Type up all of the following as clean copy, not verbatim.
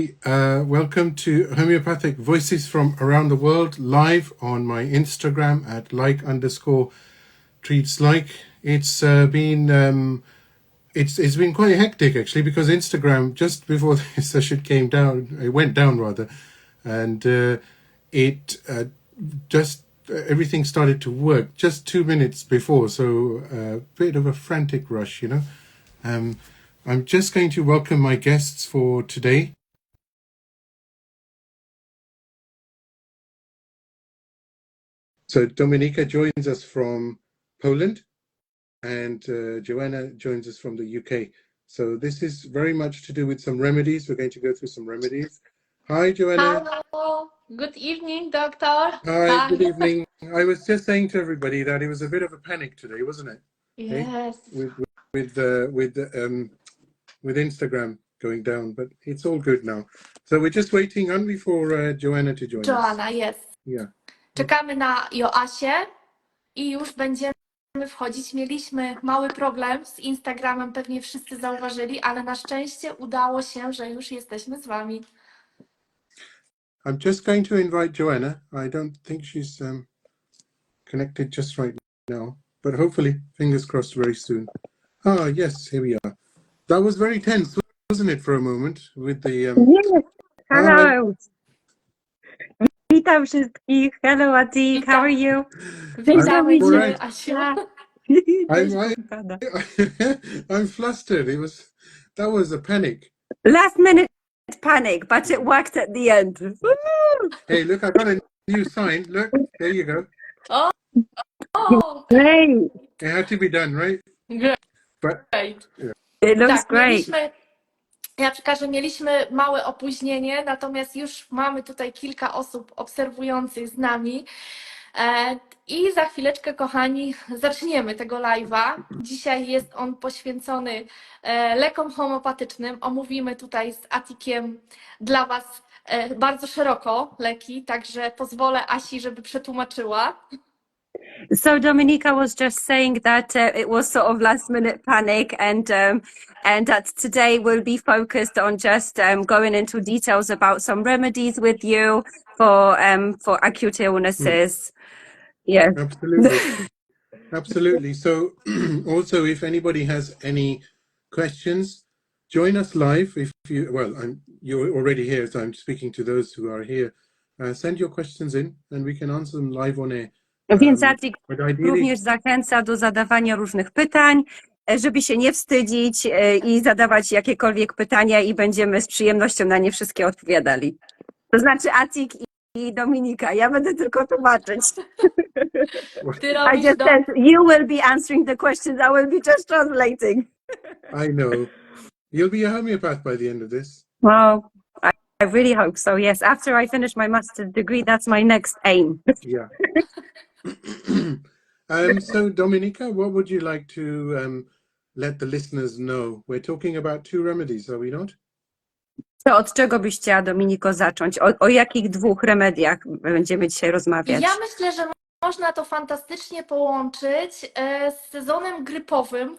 Welcome to Homeopathic Voices from Around the World, live on my Instagram at like_treatslike. It's been quite hectic actually, because Instagram, just before the session it went down rather, and everything started to work just 2 minutes before, so a bit of a frantic rush, I'm just going to welcome my guests for today. So Dominika joins us from Poland, and Joanna joins us from the UK. So this is very much to do with some remedies. We're going to go through some remedies. Hi, Joanna. Hello. Good evening, Doctor. Hi, good evening. I was just saying to everybody that it was a bit of a panic today, wasn't it? Yes. With Instagram going down, but it's all good now. So we're just waiting only for Joanna to join us. Joanna, jest. Yeah. Czekamy na Joasię i już będziemy wchodzić. Mieliśmy mały problem z Instagramem, pewnie wszyscy zauważyli, ale na szczęście udało się, że już jesteśmy z Wami. I'm just going to invite Joanna. I don't think she's connected just right now, but hopefully, fingers crossed, very soon. Ah, yes, here we are. That was very tense, wasn't it, for a moment with the... Yes, hello. Witam wszystkich. Hello, Atiq. How are you? Witamy Cię, Asiu. I'm flustered. That was a panic. Last minute panic, but it worked at the end. Hey, look, I got a new sign. Look, there you go. Oh, Great. It had to be done, right? Great. But Yeah. It looks great. Ja przekażę, mieliśmy małe opóźnienie, natomiast już mamy tutaj kilka osób obserwujących z nami. I za chwileczkę, kochani, zaczniemy tego live'a. Dzisiaj jest on poświęcony lekom homeopatycznym. Omówimy tutaj z Atikiem dla Was bardzo szeroko leki, także pozwolę Asi, żeby przetłumaczyła. So Dominika was just saying that it was sort of last minute panic, and that today we'll be focused on just going into details about some remedies with you for acute illnesses. Yeah, absolutely. Absolutely. So also, if anybody has any questions, join us live. You're already here, so I'm speaking to those who are here. Send your questions in and we can answer them live on air. Więc Atiq również zachęca do zadawania różnych pytań, żeby się nie wstydzić i zadawać jakiekolwiek pytania, i będziemy z przyjemnością na nie wszystkie odpowiadali. To znaczy Atiq i Dominika, ja będę tylko tłumaczyć. I just said, you will be answering the questions, I will be just translating. I know. You'll be a homeopath by the end of this. Well, I really hope so, yes. After I finish my master's degree, that's my next aim. Yeah. So Dominika, what would you like to let the listeners know? We're talking about 2 remedies, are we not? To od czego byś chciała, Dominiko, zacząć? O jakich 2 remediach będziemy dzisiaj rozmawiać? Ja myślę, że można to fantastycznie połączyć z sezonem grypowym,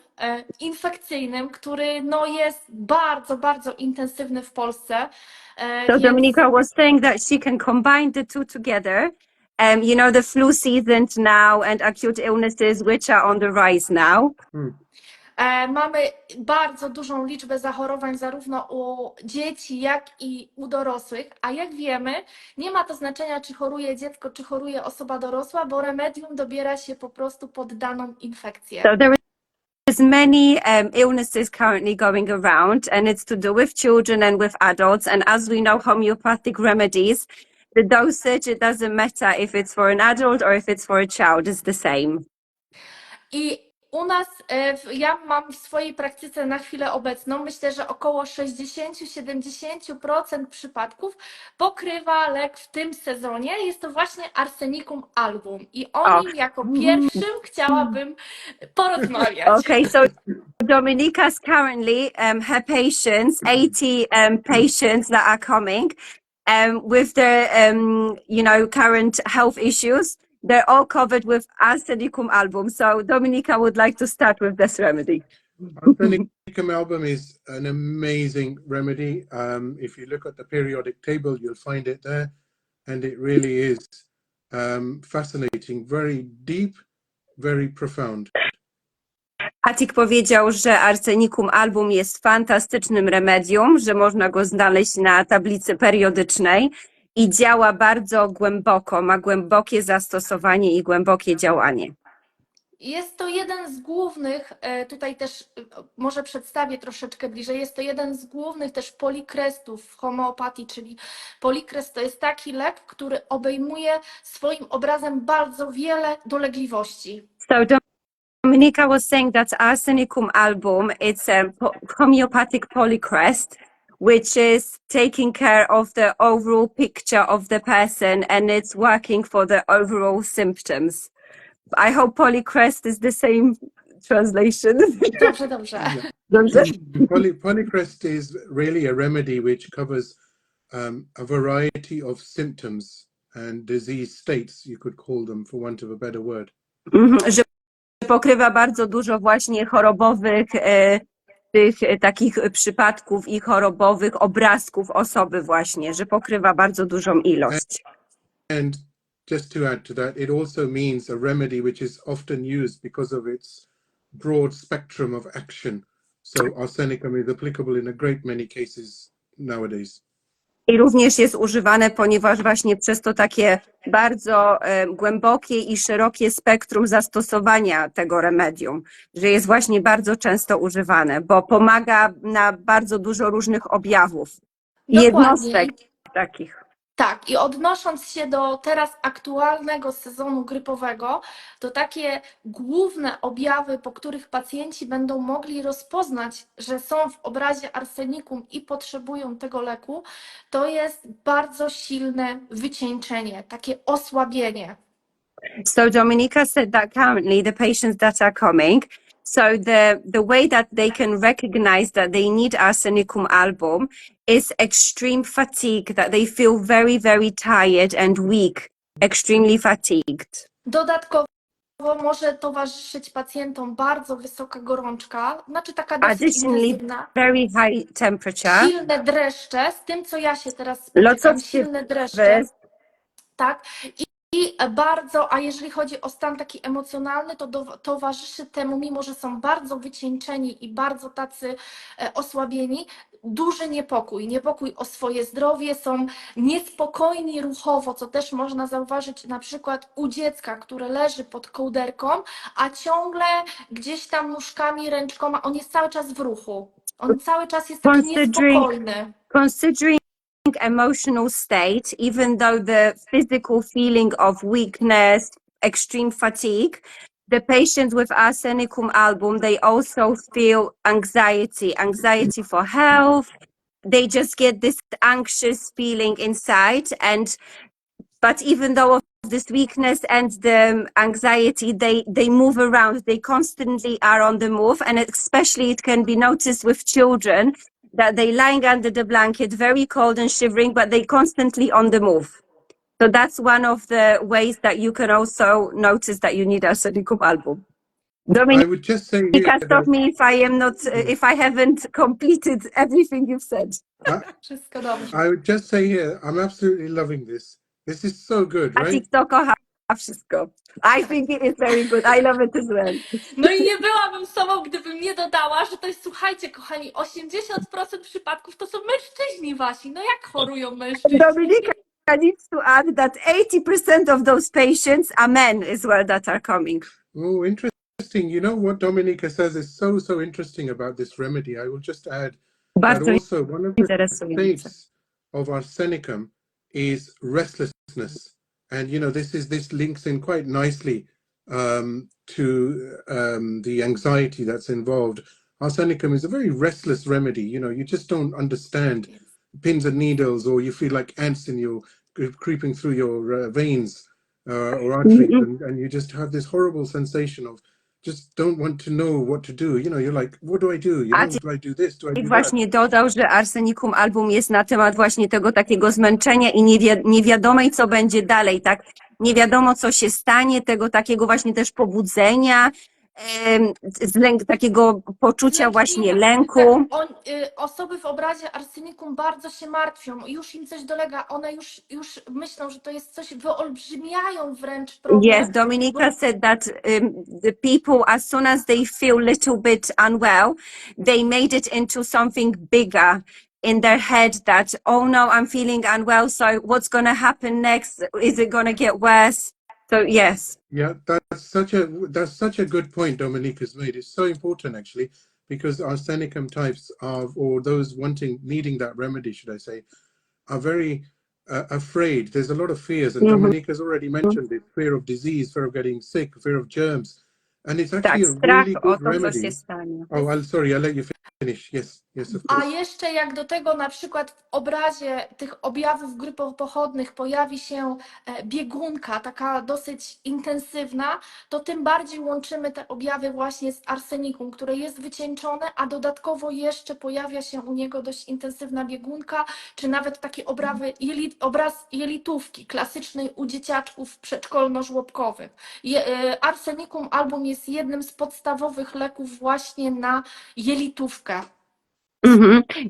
infekcyjnym, który jest bardzo, bardzo intensywny w Polsce. So Dominika was saying that she can combine the 2 together. The flu season now and acute illnesses which are on the rise now. Mamy bardzo dużą liczbę zachorowań zarówno u dzieci, jak i u dorosłych, a jak wiemy, nie ma to znaczenia, czy choruje dziecko, czy choruje osoba dorosła, bo remedium dobiera się po prostu pod daną infekcję. So there is many illnesses currently going around, and it's to do with children and with adults, and as we know, homeopathic remedies, the dosage, it doesn't matter if it's for an adult or if it's for a child, it's the same. I u nas, ja mam w swojej praktyce na chwilę obecną, myślę, że około 60–70% przypadków pokrywa lek w tym sezonie. Jest to właśnie Arsenicum album i o nim jako pierwszym chciałabym porozmawiać. Okay, so Dominika's currently, her patients, 80 patients that are coming with their, current health issues. They're all covered with Arsenicum album. So Dominika would like to start with this remedy. Arsenicum album is an amazing remedy. If you look at the periodic table, you'll find it there, and it really is fascinating, very deep, very profound. Atiq powiedział, że Arsenicum album jest fantastycznym remedium, że można go znaleźć na tablicy periodycznej i działa bardzo głęboko, ma głębokie zastosowanie i głębokie działanie. Jest to jeden z głównych, tutaj też może przedstawię troszeczkę bliżej, jest to jeden z głównych też polikrestów w homeopatii, czyli polikrest to jest taki lek, który obejmuje swoim obrazem bardzo wiele dolegliwości. So Dominika was saying that Arsenicum album, it's a homeopathic polycrest, which is taking care of the overall picture of the person and it's working for the overall symptoms. I hope polycrest is the same translation. Dobrze, dobrze. Polycrest is really a remedy which covers a variety of symptoms and disease states, you could call them, for want of a better word. Że pokrywa bardzo dużo właśnie chorobowych tych takich przypadków i chorobowych obrazków osoby właśnie, że pokrywa bardzo dużą ilość. And just to add to that, it also means a remedy which is often used because of its broad spectrum of action. So arsenicum is applicable in a great many cases nowadays. I również jest używane, ponieważ właśnie przez to takie bardzo głębokie i szerokie spektrum zastosowania tego remedium, że jest właśnie bardzo często używane, bo pomaga na bardzo dużo różnych objawów, jednostek takich. Tak, i odnosząc się do teraz aktualnego sezonu grypowego, to takie główne objawy, po których pacjenci będą mogli rozpoznać, że są w obrazie arsenikum i potrzebują tego leku, to jest bardzo silne wycieńczenie, takie osłabienie. So Dominika said that currently the patients that are coming, so the way that they can recognize that they need Arsenicum album is extreme fatigue, that they feel very, very tired and weak, extremely fatigued. Dodatkowo może towarzyszyć pacjentom bardzo wysoka gorączka, znaczy taka dosyć Additionally, intensywna. very high temperature. Silne dreszcze, z tym co ja się teraz Lots spotykam, of silne dreszcze, tak, i bardzo, a jeżeli chodzi o stan taki emocjonalny, to towarzyszy temu, mimo że są bardzo wycieńczeni i bardzo tacy osłabieni, duży niepokój, niepokój o swoje zdrowie, są niespokojni ruchowo, co też można zauważyć na przykład u dziecka, które leży pod kołderką, a ciągle gdzieś tam nóżkami, ręczkoma, on jest cały czas w ruchu, on cały czas jest taki niespokojny. Considering emotional state, even though the physical feeling of weakness, extreme fatigue, the patients with Arsenicum album, they also feel anxiety for health. They just get this anxious feeling inside, but even though of this weakness and the anxiety, they move around, they constantly are on the move, and especially it can be noticed with children that they lying under the blanket, very cold and shivering, but they constantly on the move. So that's one of the ways that you can also notice that you need Arsenicum album. Dominika, I would just say here stop me if I am not, if I haven't completed everything you've said. Wszystko dobrze. I would just say here, I'm absolutely loving this. This is so good, right? Atiq to kocha wszystko. I think it is very good. I love it as well. No i nie byłabym sobą, gdybym nie dodała, że to jest, słuchajcie kochani, 80% przypadków to są mężczyźni wasi. No jak chorują mężczyźni? Dominika needs to add that 80% of those patients are men as well that are coming. Oh, interesting. You know what Dominika says is so interesting about this remedy. I will just add that also one of the states of arsenicum is restlessness. And, you know, this links in quite nicely to the anxiety that's involved. Arsenicum is a very restless remedy. You know, you just don't understand pins and needles, or you feel like ants in your creeping through your veins or arteries, and you just have this horrible sensation of just don't want to know what to do. You know, you're like, what do I do? You know, do I do this? Do I do I właśnie dodał, że Arsenicum album jest na temat właśnie tego takiego zmęczenia i niewiadomej, co będzie dalej, tak? Nie wiadomo, co się stanie, tego takiego właśnie też pobudzenia, takiego poczucia właśnie lęku. Osoby w obrazie Arsenicum bardzo się martwią, już im coś dolega, one już myślą, że to jest coś, wyolbrzymiają wręcz problem. Yes, Dominika said that the people, as soon as they feel a little bit unwell, they made it into something bigger in their head that, oh no, I'm feeling unwell, so what's going to happen next? Is it going to get worse? So yes. Yeah, that's such a good point Dominica's made. It's so important actually, because arsenicum types or those needing that remedy, should I say, are very afraid. There's a lot of fears, and Dominica's already mentioned it: fear of disease, fear of getting sick, fear of germs, and it's actually a really good remedy. Oh, I'll let you finish. Yes, of course. A jeszcze jak do tego na przykład w obrazie tych objawów grypopochodnych pojawi się biegunka, taka dosyć intensywna, to tym bardziej łączymy te objawy właśnie z arsenikum, które jest wycieńczone, a dodatkowo jeszcze pojawia się u niego dość intensywna biegunka, czy nawet takie obraz jelitówki klasycznej u dzieciaczków przedszkolno-żłobkowych. Arsenicum album jest jednym z podstawowych leków właśnie na jelitówkę.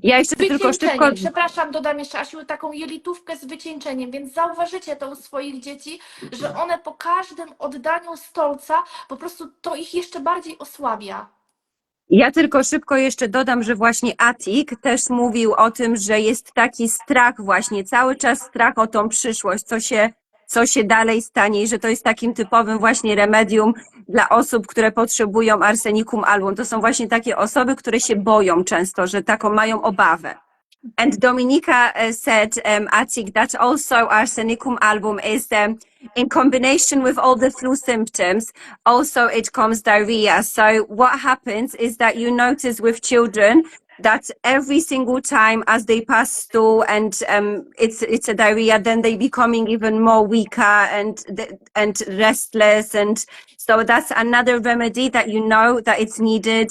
Ja jeszcze tylko szybko... Przepraszam, dodam jeszcze, Asiu, taką jelitówkę z wycieńczeniem, więc zauważycie to u swoich dzieci, że one po każdym oddaniu stolca po prostu to ich jeszcze bardziej osłabia. Ja tylko szybko jeszcze dodam, że właśnie Atiq też mówił o tym, że jest taki strach właśnie, cały czas strach o tą przyszłość, co się dalej stanie i że to jest takim typowym właśnie remedium dla osób, które potrzebują arsenicum album. To są właśnie takie osoby, które się boją często, że taką mają obawę. And Dominika said, Atiq, that also arsenicum album is in combination with all the flu symptoms, also it comes diarrhea. So what happens is that you notice with children that every single time as they pass stool and it's a diarrhea, then they becoming even more weaker and restless. And so that's another remedy that you know that it's needed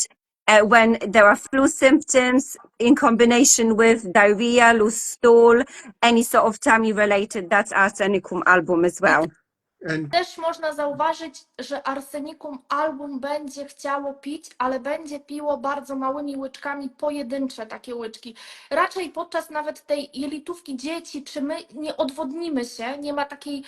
when there are flu symptoms in combination with diarrhea, loose stool, any sort of tummy related, that's arsenicum album as well. Też można zauważyć, że arsenicum album będzie chciało pić, ale będzie piło bardzo małymi łyczkami, pojedyncze takie łyczki. Raczej podczas nawet tej jelitówki dzieci, czy my nie odwodnimy się, nie ma takiej,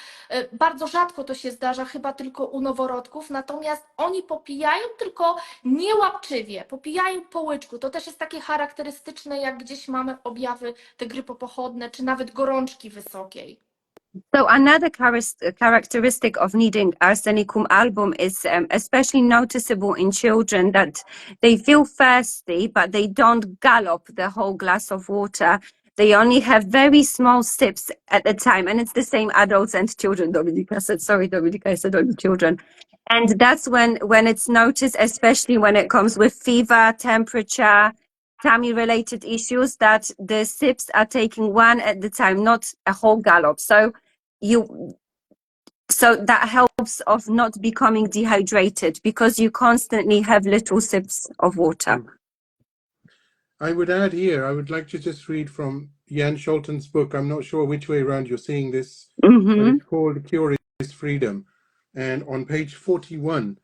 bardzo rzadko to się zdarza, chyba tylko u noworodków, natomiast oni popijają tylko niełapczywie, popijają po łyczku. To też jest takie charakterystyczne, jak gdzieś mamy objawy te grypopochodne, czy nawet gorączki wysokiej. So another characteristic of needing arsenicum album is especially noticeable in children that they feel thirsty, but they don't gulp the whole glass of water. They only have very small sips at a time, and it's the same adults and children. Dominika said, sorry, Dominika, I said only children. And that's when it's noticed, especially when it comes with fever, temperature, tummy-related issues, that the sips are taking one at a time, not a whole gallop. So that helps of not becoming dehydrated because you constantly have little sips of water. I would add here, I would like to just read from Jan Scholten's book. I'm not sure which way around you're seeing this, but it's called Cure is Freedom. And on page 41,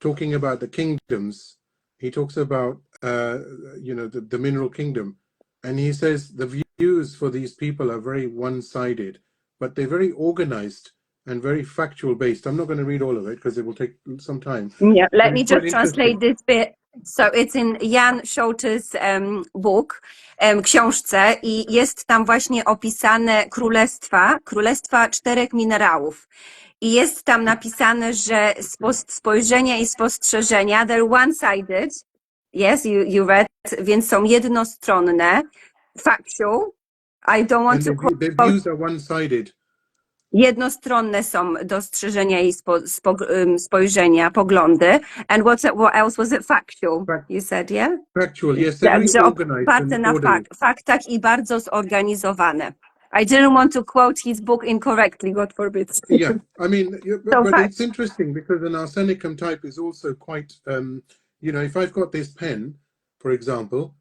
talking about the kingdoms, he talks about, the mineral kingdom. And he says the views for these people are very one-sided, but they're very organized and very factual based. I'm not going to read all of it because it will take some time. Yeah, let me just translate this bit. So it's in Jan Scholten's book, książce, i jest tam właśnie opisane królestwa 4 minerałów. I jest tam napisane, że spojrzenia i spostrzeżenia, they're one-sided. Yes, you read, więc są jednostronne, factual. I don't want to quote. The views are one-sided. Jednostronne są dostrzeżenia i spojrzenia, poglądy. And what else was it? Factual, you said, yeah? Factual, yes. They're organized. Oparte na faktach i bardzo zorganizowane. I didn't want to quote his book incorrectly, God forbid. Yeah, I mean, but it's interesting because an arsenicum type is also quite, if I've got this pen, for example,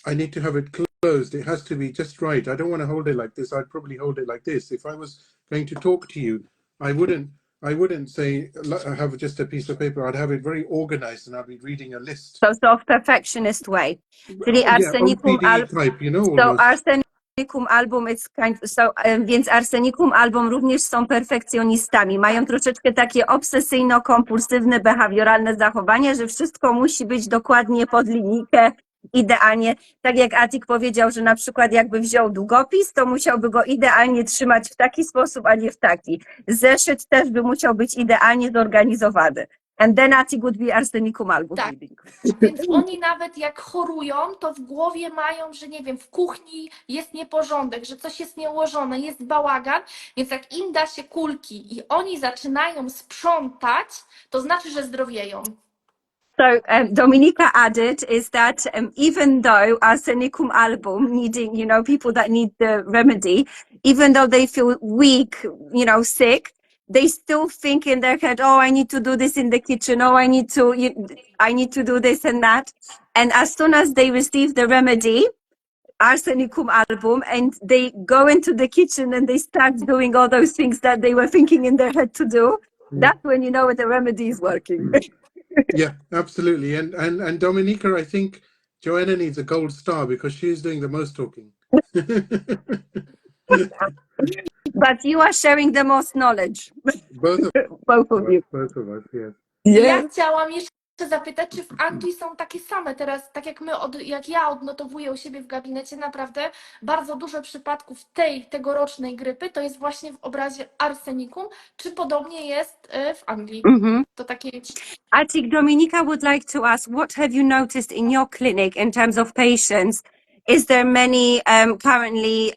I need to have it closed. It has to be just right. I don't want to hold it like this. I'd probably hold it like this. If I was going to talk to you, I wouldn't I wouldn't say have just a piece of paper. I'd have it very organized, and I'd be reading a list. So sort of perfectionist way. Czyli Yeah, Arsenicum OCD type, you know, So almost. Arsenicum album is więc Arsenicum album również są perfekcjonistami. Mają troszeczkę takie obsesyjno-kompulsywne, behawioralne zachowania, że wszystko musi być dokładnie pod linijkę, idealnie. Tak jak Atiq powiedział, że na przykład jakby wziął długopis, to musiałby go idealnie trzymać w taki sposób, a nie w taki. Zeszyt też by musiał być idealnie zorganizowany. And then Atiq would be Arsenicum album Tak. reading. Więc oni nawet jak chorują, to w głowie mają, że nie wiem, w kuchni jest nieporządek, że coś jest nieułożone, jest bałagan, więc jak im da się kulki i oni zaczynają sprzątać, to znaczy, że zdrowieją. So Dominika added is that even though Arsenicum album needing, you know, people that need the remedy, even though they feel weak, you know, sick, they still think in their head, oh, I need to do this in the kitchen, oh, I need to do this and that. And as soon as they receive the remedy, Arsenicum album, and they go into the kitchen and they start doing all those things that they were thinking in their head to do, that's when you know the remedy is working. Yeah, absolutely. And Dominica, I think Joanna needs a gold star because she's doing the most talking. But you are sharing the most knowledge. Both of Both of you. Both of us, yes. Ja chciałam jeszcze zapytać, czy w Anglii są takie same teraz, tak jak jak ja odnotowuję u siebie w gabinecie, naprawdę bardzo dużo przypadków tegorocznej grypy to jest właśnie w obrazie Arsenicum, czy podobnie jest w Anglii? To takie... Atiq, Dominika would like to ask, what have you noticed in your clinic in terms of patients? Is there many currently,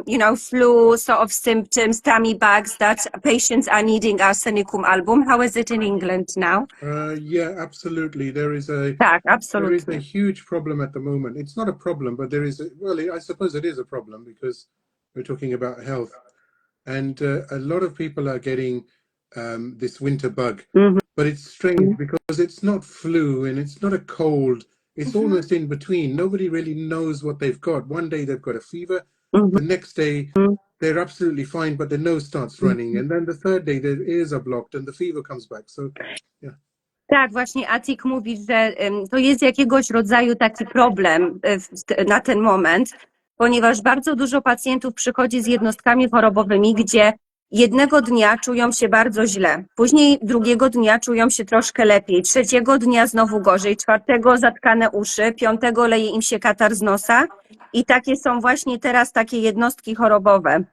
you know, flu sort of symptoms, tummy bugs that patients are needing Arsenicum album? How is it in England now? Yeah, absolutely. There is Tak, absolutely. There is a huge problem at the moment. It's not a problem, but there is I suppose it is a problem because we're talking about health, and a lot of people are getting this winter bug. But it's strange because it's not flu and it's not a cold. It's almost in between. Nobody really knows what they've got. One day they've got a fever. The next day they're absolutely fine, but the nose starts running. And then the third day their ears are blocked and the fever comes back. So, yeah. Tak, właśnie Atiq mówi, że to jest jakiegoś rodzaju taki problem na ten moment, ponieważ bardzo dużo pacjentów przychodzi z jednostkami chorobowymi, gdzie jednego dnia czują się bardzo źle, później drugiego dnia czują się troszkę lepiej, trzeciego dnia znowu gorzej, czwartego zatkane uszy, piątego leje im się katar z nosa i takie są właśnie teraz takie jednostki chorobowe.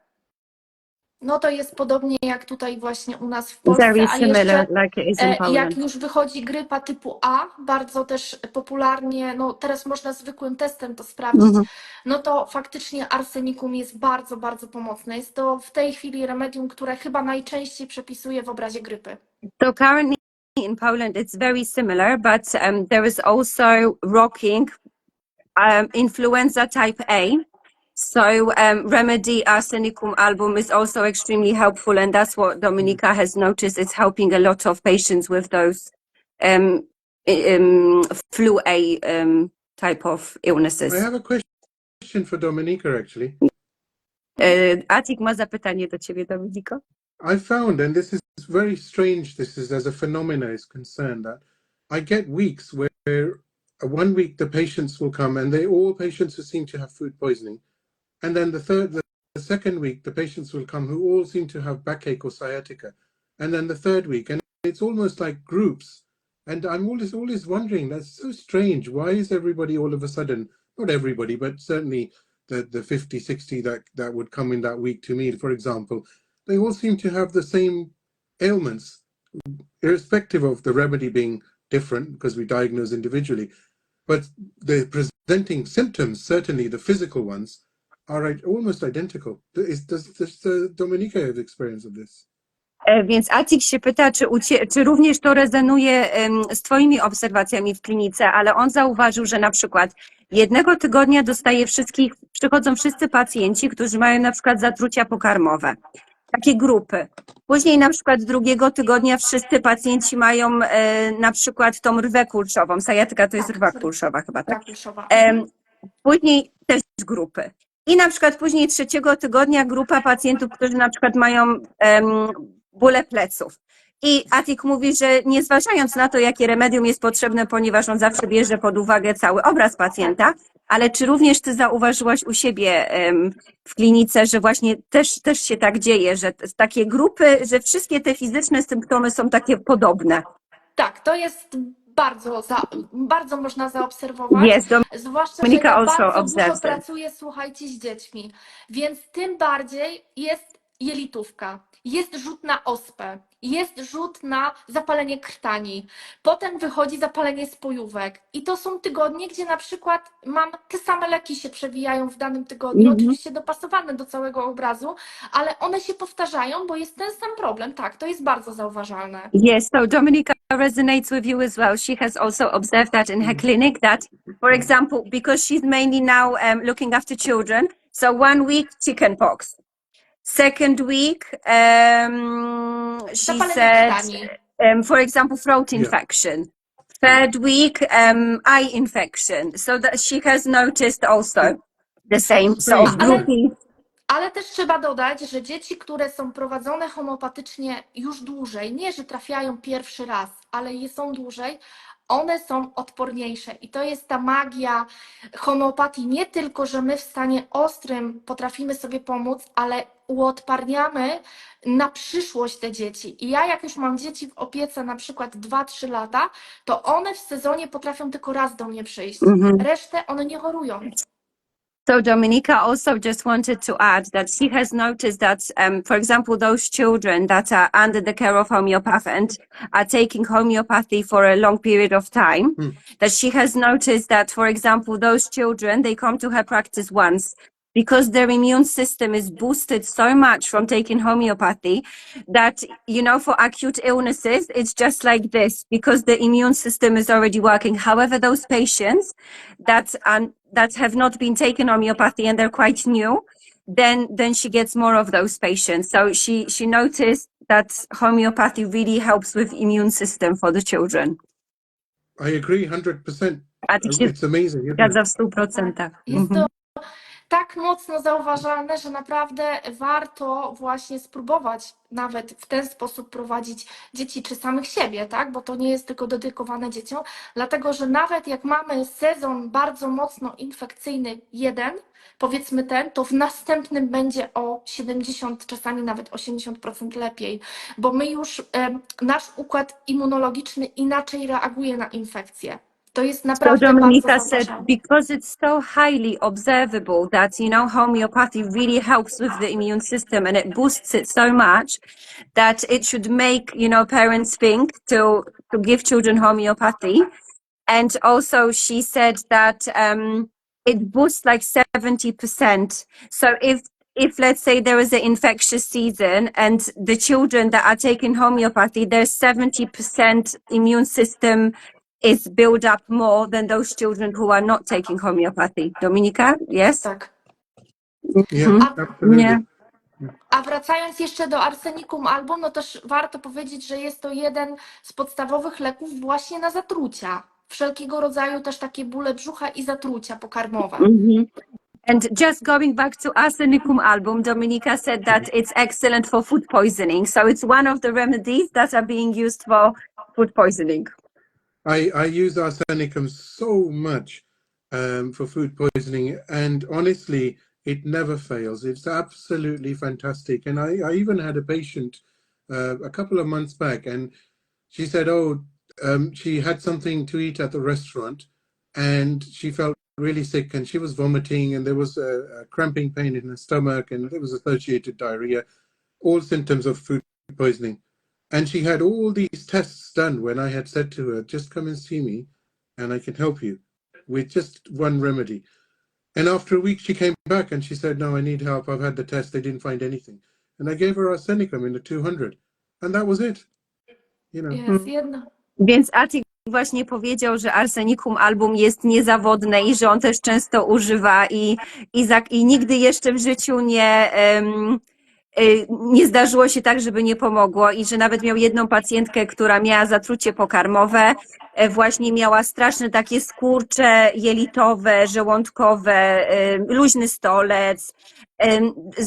No to jest podobnie jak tutaj właśnie u nas w Polsce, Very a similar, jeszcze like it is in Poland. jak już wychodzi grypa typu A, bardzo też popularnie, no teraz można zwykłym testem to sprawdzić, no to faktycznie Arsenicum jest bardzo, bardzo pomocne. Jest to w tej chwili remedium, które chyba najczęściej przepisuje w obrazie grypy. So currently in Poland it's very similar, but there is also rocking influenza type A. So remedy Arsenicum album is also extremely helpful, and that's what Dominika has noticed. It's helping a lot of patients with those flu A type of illnesses. I have a question for Dominika, actually. Atiq ma zapytanie do ciebie, Dominiko. I found, and this is very strange, this is as a phenomena is concerned, that I get weeks where 1 week the patients will come and all patients who seem to have food poisoning. And then the second week, the patients will come who all seem to have backache or sciatica. And then the third week, and it's almost like groups. And I'm always wondering, that's so strange. Why is everybody all of a sudden, not everybody, but certainly the 50, 60 that would come in that week to me, for example, they all seem to have the same ailments, irrespective of the remedy being different because we diagnose individually. But the presenting symptoms, certainly the physical ones, are almost identical. Does Dominika have experience of this? Więc Atiq się pyta, czy również to rezonuje z twoimi obserwacjami w klinice, ale on zauważył, że na przykład jednego tygodnia przychodzą wszyscy pacjenci, którzy mają na przykład zatrucia pokarmowe. Takie grupy. Później na przykład drugiego tygodnia wszyscy pacjenci mają na przykład tą rwę kulszową. Sciatyka to jest rwa kulszowa chyba, tak? Później też grupy. I na przykład później trzeciego tygodnia grupa pacjentów, którzy na przykład mają bóle pleców. I Atiq mówi, że nie zważając na to, jakie remedium jest potrzebne, ponieważ on zawsze bierze pod uwagę cały obraz pacjenta, ale czy również ty zauważyłaś u siebie w klinice, że właśnie też się tak dzieje, że takie grupy, że wszystkie te fizyczne symptomy są takie podobne? Tak, to jest bardzo można zaobserwować, Yes, zwłaszcza, że Dominika ja also bardzo dużo observes it. pracuję, słuchajcie, z dziećmi, więc tym bardziej jest jelitówka, jest rzut na ospę, jest rzut na zapalenie krtani, potem wychodzi zapalenie spojówek i to są tygodnie, gdzie na przykład mam te same leki się przewijają w danym tygodniu, oczywiście dopasowane do całego obrazu, ale one się powtarzają, bo jest ten sam problem, tak, to jest bardzo zauważalne. Yes, so Dominica resonates with you as well. She has also observed that in her clinic that, for example, because she's mainly now looking after children, so 1 week chickenpox, second week she Zapalenie said, krtani. for example, throat infection. Third week eye infection. So that she has noticed also the same sort of grouping. Ale też trzeba dodać, że dzieci, które są prowadzone homeopatycznie już dłużej, nie, że trafiają pierwszy raz, ale są dłużej, one są odporniejsze. I to jest ta magia homeopatii. Nie tylko, że my w stanie ostrym potrafimy sobie pomóc, ale uodparniamy na przyszłość te dzieci. I ja jak już mam dzieci w opiece na przykład 2-3 lata, to one w sezonie potrafią tylko raz do mnie przyjść. Resztę one nie chorują. So Dominica also just wanted to add that she has noticed that, for example, those children that are under the care of homeopath and are taking homeopathy for a long period of time, that she has noticed that, for example, those children, they come to her practice once because their immune system is boosted so much from taking homeopathy that, you know, for acute illnesses, it's just like this because the immune system is already working. However, those patients that have not been taken homeopathy and they're quite new, then she gets more of those patients. So she noticed that homeopathy really helps with immune system for the children. I agree 100%. It's amazing. Isn't it? Zgadza w 100%. Jest to tak mocno zauważalne, że naprawdę warto właśnie spróbować nawet w ten sposób prowadzić dzieci czy samych siebie, tak? Bo to nie jest tylko dedykowane dzieciom, dlatego że nawet jak mamy sezon bardzo mocno infekcyjny jeden, powiedzmy ten, to w następnym będzie o 70, czasami nawet 80% lepiej, bo my już, nasz układ immunologiczny inaczej reaguje na infekcje. To jest naprawdę so Dominica bardzo said, zauważalne. because it's so highly observable that, you know, homeopathy really helps with the immune system and it boosts it so much that it should make, you know, parents think to give children homeopathy. And also she said that it boosts like 70%. So if let's say there is an infectious season and the children that are taking homeopathy, their 70% immune system is built up more than those children who are not taking homeopathy. Dominica, yes? Tak. Yeah, absolutely. Yeah. A wracając jeszcze do Arsenicum album, no też warto powiedzieć, że jest to jeden z podstawowych leków właśnie na zatrucia. Wszelkiego rodzaju też takie bóle brzucha i zatrucia pokarmowe. And just going back to Arsenicum album, Dominica said that it's excellent for food poisoning. So it's one of the remedies that are being used for food poisoning. I use arsenicum so much for food poisoning, and honestly, it never fails. It's absolutely fantastic. And I even had a patient a couple of months back, and she said, she had something to eat at the restaurant, and she felt really sick, and she was vomiting, and there was a cramping pain in her stomach, and there was associated diarrhea, all symptoms of food poisoning. And she had all these tests done when I had said to her, just come and see me and I can help you with just one remedy. And after a week she came back and she said, no, I need help. I've had the test. They didn't find anything. And I gave her arsenicum in the 200. And that was it. You know. Jest jedno. Więc Atiq właśnie powiedział, że Arsenicum album jest niezawodne i że on też często używa i nigdy jeszcze w życiu nie zdarzyło się tak, żeby nie pomogło i że nawet miał jedną pacjentkę, która miała zatrucie pokarmowe, właśnie miała straszne takie skurcze jelitowe, żołądkowe, luźny stolec,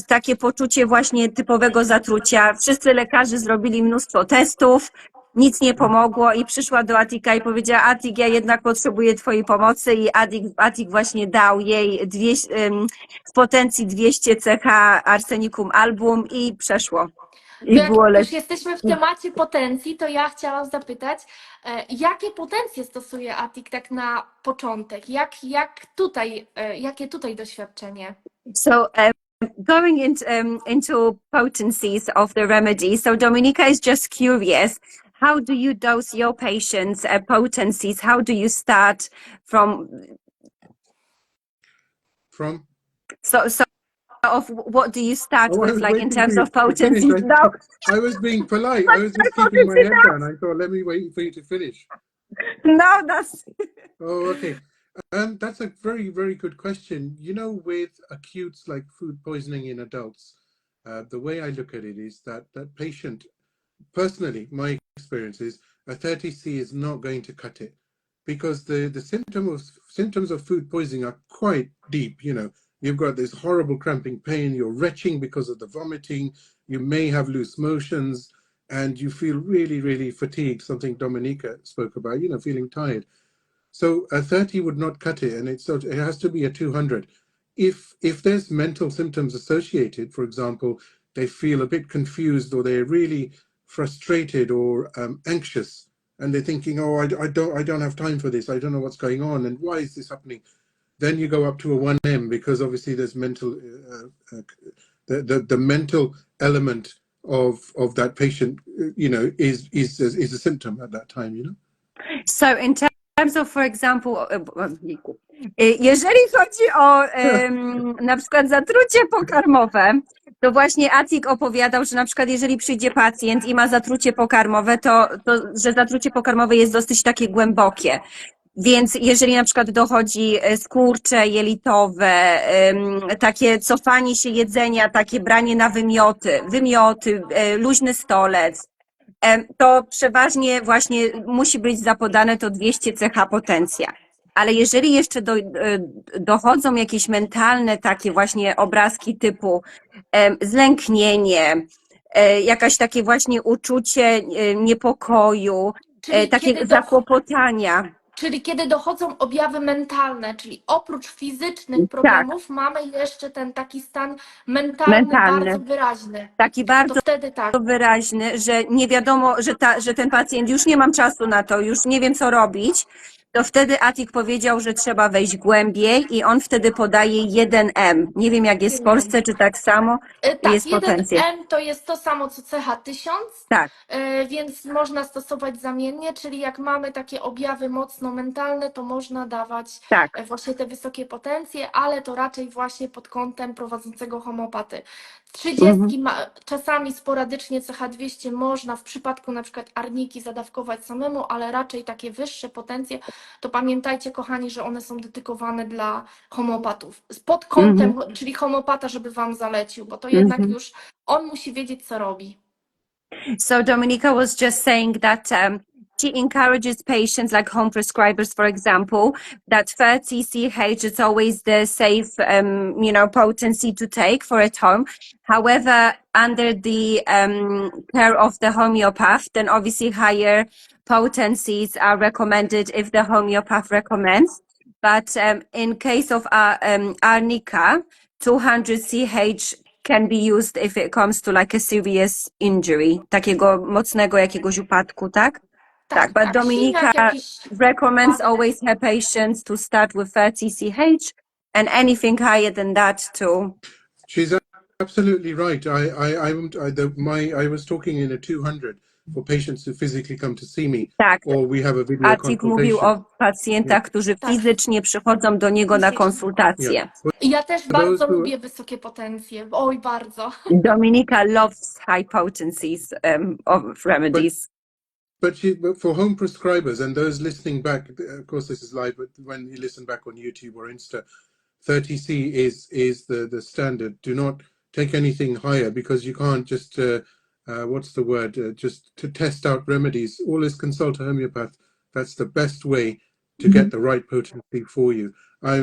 takie poczucie właśnie typowego zatrucia. Wszyscy lekarze zrobili mnóstwo testów, nic nie pomogło i przyszła do Atiqa i powiedziała: Atiq, ja jednak potrzebuję twojej pomocy, i Atiq właśnie dał jej w potencji 200 CH Arsenicum album i przeszło. I Jak było już lepiej. jesteśmy w temacie potencji, to ja chciałam zapytać, jakie potencje stosuje Atiq tak na początek? Jakie tutaj doświadczenie? So going into potencies of the remedy, so Dominika is just curious, how do you dose your patients potencies? How do you start from? So of what do you start with, like in terms of potencies? No, I was being polite. I was just keeping my head down. I thought, let me wait for you to finish. no, that's. Oh, okay. That's a very, very good question. You know, with acutes like food poisoning in adults, the way I look at it is that patient, personally, my experience is a 30C is not going to cut it, because the symptoms of food poisoning are quite deep. You know, you've got this horrible cramping pain, you're retching because of the vomiting, you may have loose motions, and you feel really, really fatigued, something Dominika spoke about, you know, feeling tired. So a 30 would not cut it, and it has to be a 200. If there's mental symptoms associated, for example, they feel a bit confused, or they're really frustrated or anxious, and they're thinking, oh, I don't have time for this, I don't know what's going on, and why is this happening? Then you go up to a 1M, because obviously there's mental, the mental element of that patient, you know, is a symptom at that time, you know. So in terms of, for example, jeżeli chodzi o na przykład zatrucie pokarmowe, to właśnie Atiq opowiadał, że na przykład jeżeli przyjdzie pacjent i ma zatrucie pokarmowe, to że zatrucie pokarmowe jest dosyć takie głębokie. Więc jeżeli na przykład dochodzi skurcze jelitowe, takie cofanie się jedzenia, takie branie na wymioty, luźny stolec, to przeważnie właśnie musi być zapodane to 200 CH potencja. Ale jeżeli jeszcze dochodzą jakieś mentalne takie właśnie obrazki typu zlęknienie, jakaś takie właśnie uczucie niepokoju, takie zakłopotania. Czyli kiedy dochodzą objawy mentalne, czyli oprócz fizycznych problemów mamy jeszcze ten taki stan mentalny. Bardzo wyraźny. Taki bardzo to wtedy tak. wyraźny, że nie wiadomo, że ten pacjent już nie mam czasu na to, już nie wiem co robić, to wtedy Atiq powiedział, że trzeba wejść głębiej i on wtedy podaje 1M. Nie wiem jak jest w Polsce, czy tak samo jest potencjał. 1M to jest to samo co CH1000, tak. Więc można stosować zamiennie, czyli jak mamy takie objawy mocno mentalne, to można dawać właśnie te wysokie potencje, ale to raczej właśnie pod kątem prowadzącego homeopaty. 30 czasami sporadycznie CH200 można w przypadku na przykład arniki zadawkować samemu, ale raczej takie wyższe potencje, to pamiętajcie kochani, że one są dedykowane dla homeopatów. Pod kątem, czyli homeopata, żeby wam zalecił, bo to jednak już on musi wiedzieć co robi. So Dominika was just saying that she encourages patients like home prescribers, for example, that 30 CH is always the safe, potency to take for at home. However, under the care of the homeopath, then obviously higher potencies are recommended if the homeopath recommends. But in case of arnica, 200 CH can be used if it comes to like a serious injury, takiego mocnego jakiegoś upadku, tak? Tak, but Dominika recommends always her patients to start with 30 CH and anything higher than that too. She's absolutely right. I was talking in a 200 for patients who physically come to see me, or we have a video Atiq mówił o pacjentach, którzy fizycznie przychodzą do niego na konsultację. Ja też bardzo lubię wysokie potencje. Oj, bardzo. Dominika loves high potencies of remedies. But for home prescribers and those listening back, of course this is live, but when you listen back on YouTube or Insta, 30C is the standard. Do not take anything higher, because you can't just, just to test out remedies. Always consult a homeopath. That's the best way to get the right potency for you.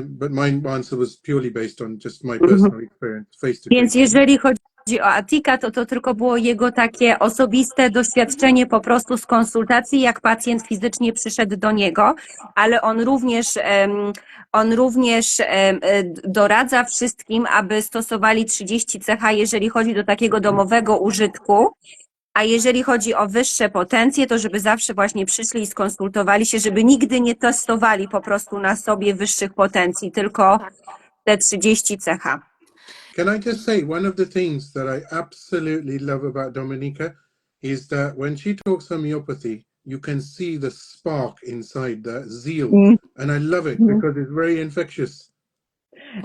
but my answer was purely based on just my personal experience, face to Więc face. jeżeli chodzi o Atiqa, to tylko było jego takie osobiste doświadczenie po prostu z konsultacji, jak pacjent fizycznie przyszedł do niego, ale on również doradza wszystkim, aby stosowali 30 CH, jeżeli chodzi do takiego domowego użytku, a jeżeli chodzi o wyższe potencje, to żeby zawsze właśnie przyszli i skonsultowali się, żeby nigdy nie testowali po prostu na sobie wyższych potencji, tylko te 30 CH. Can I just say, one of the things that I absolutely love about Dominika is that when she talks homeopathy, you can see the spark inside, the zeal. And I love it because it's very infectious.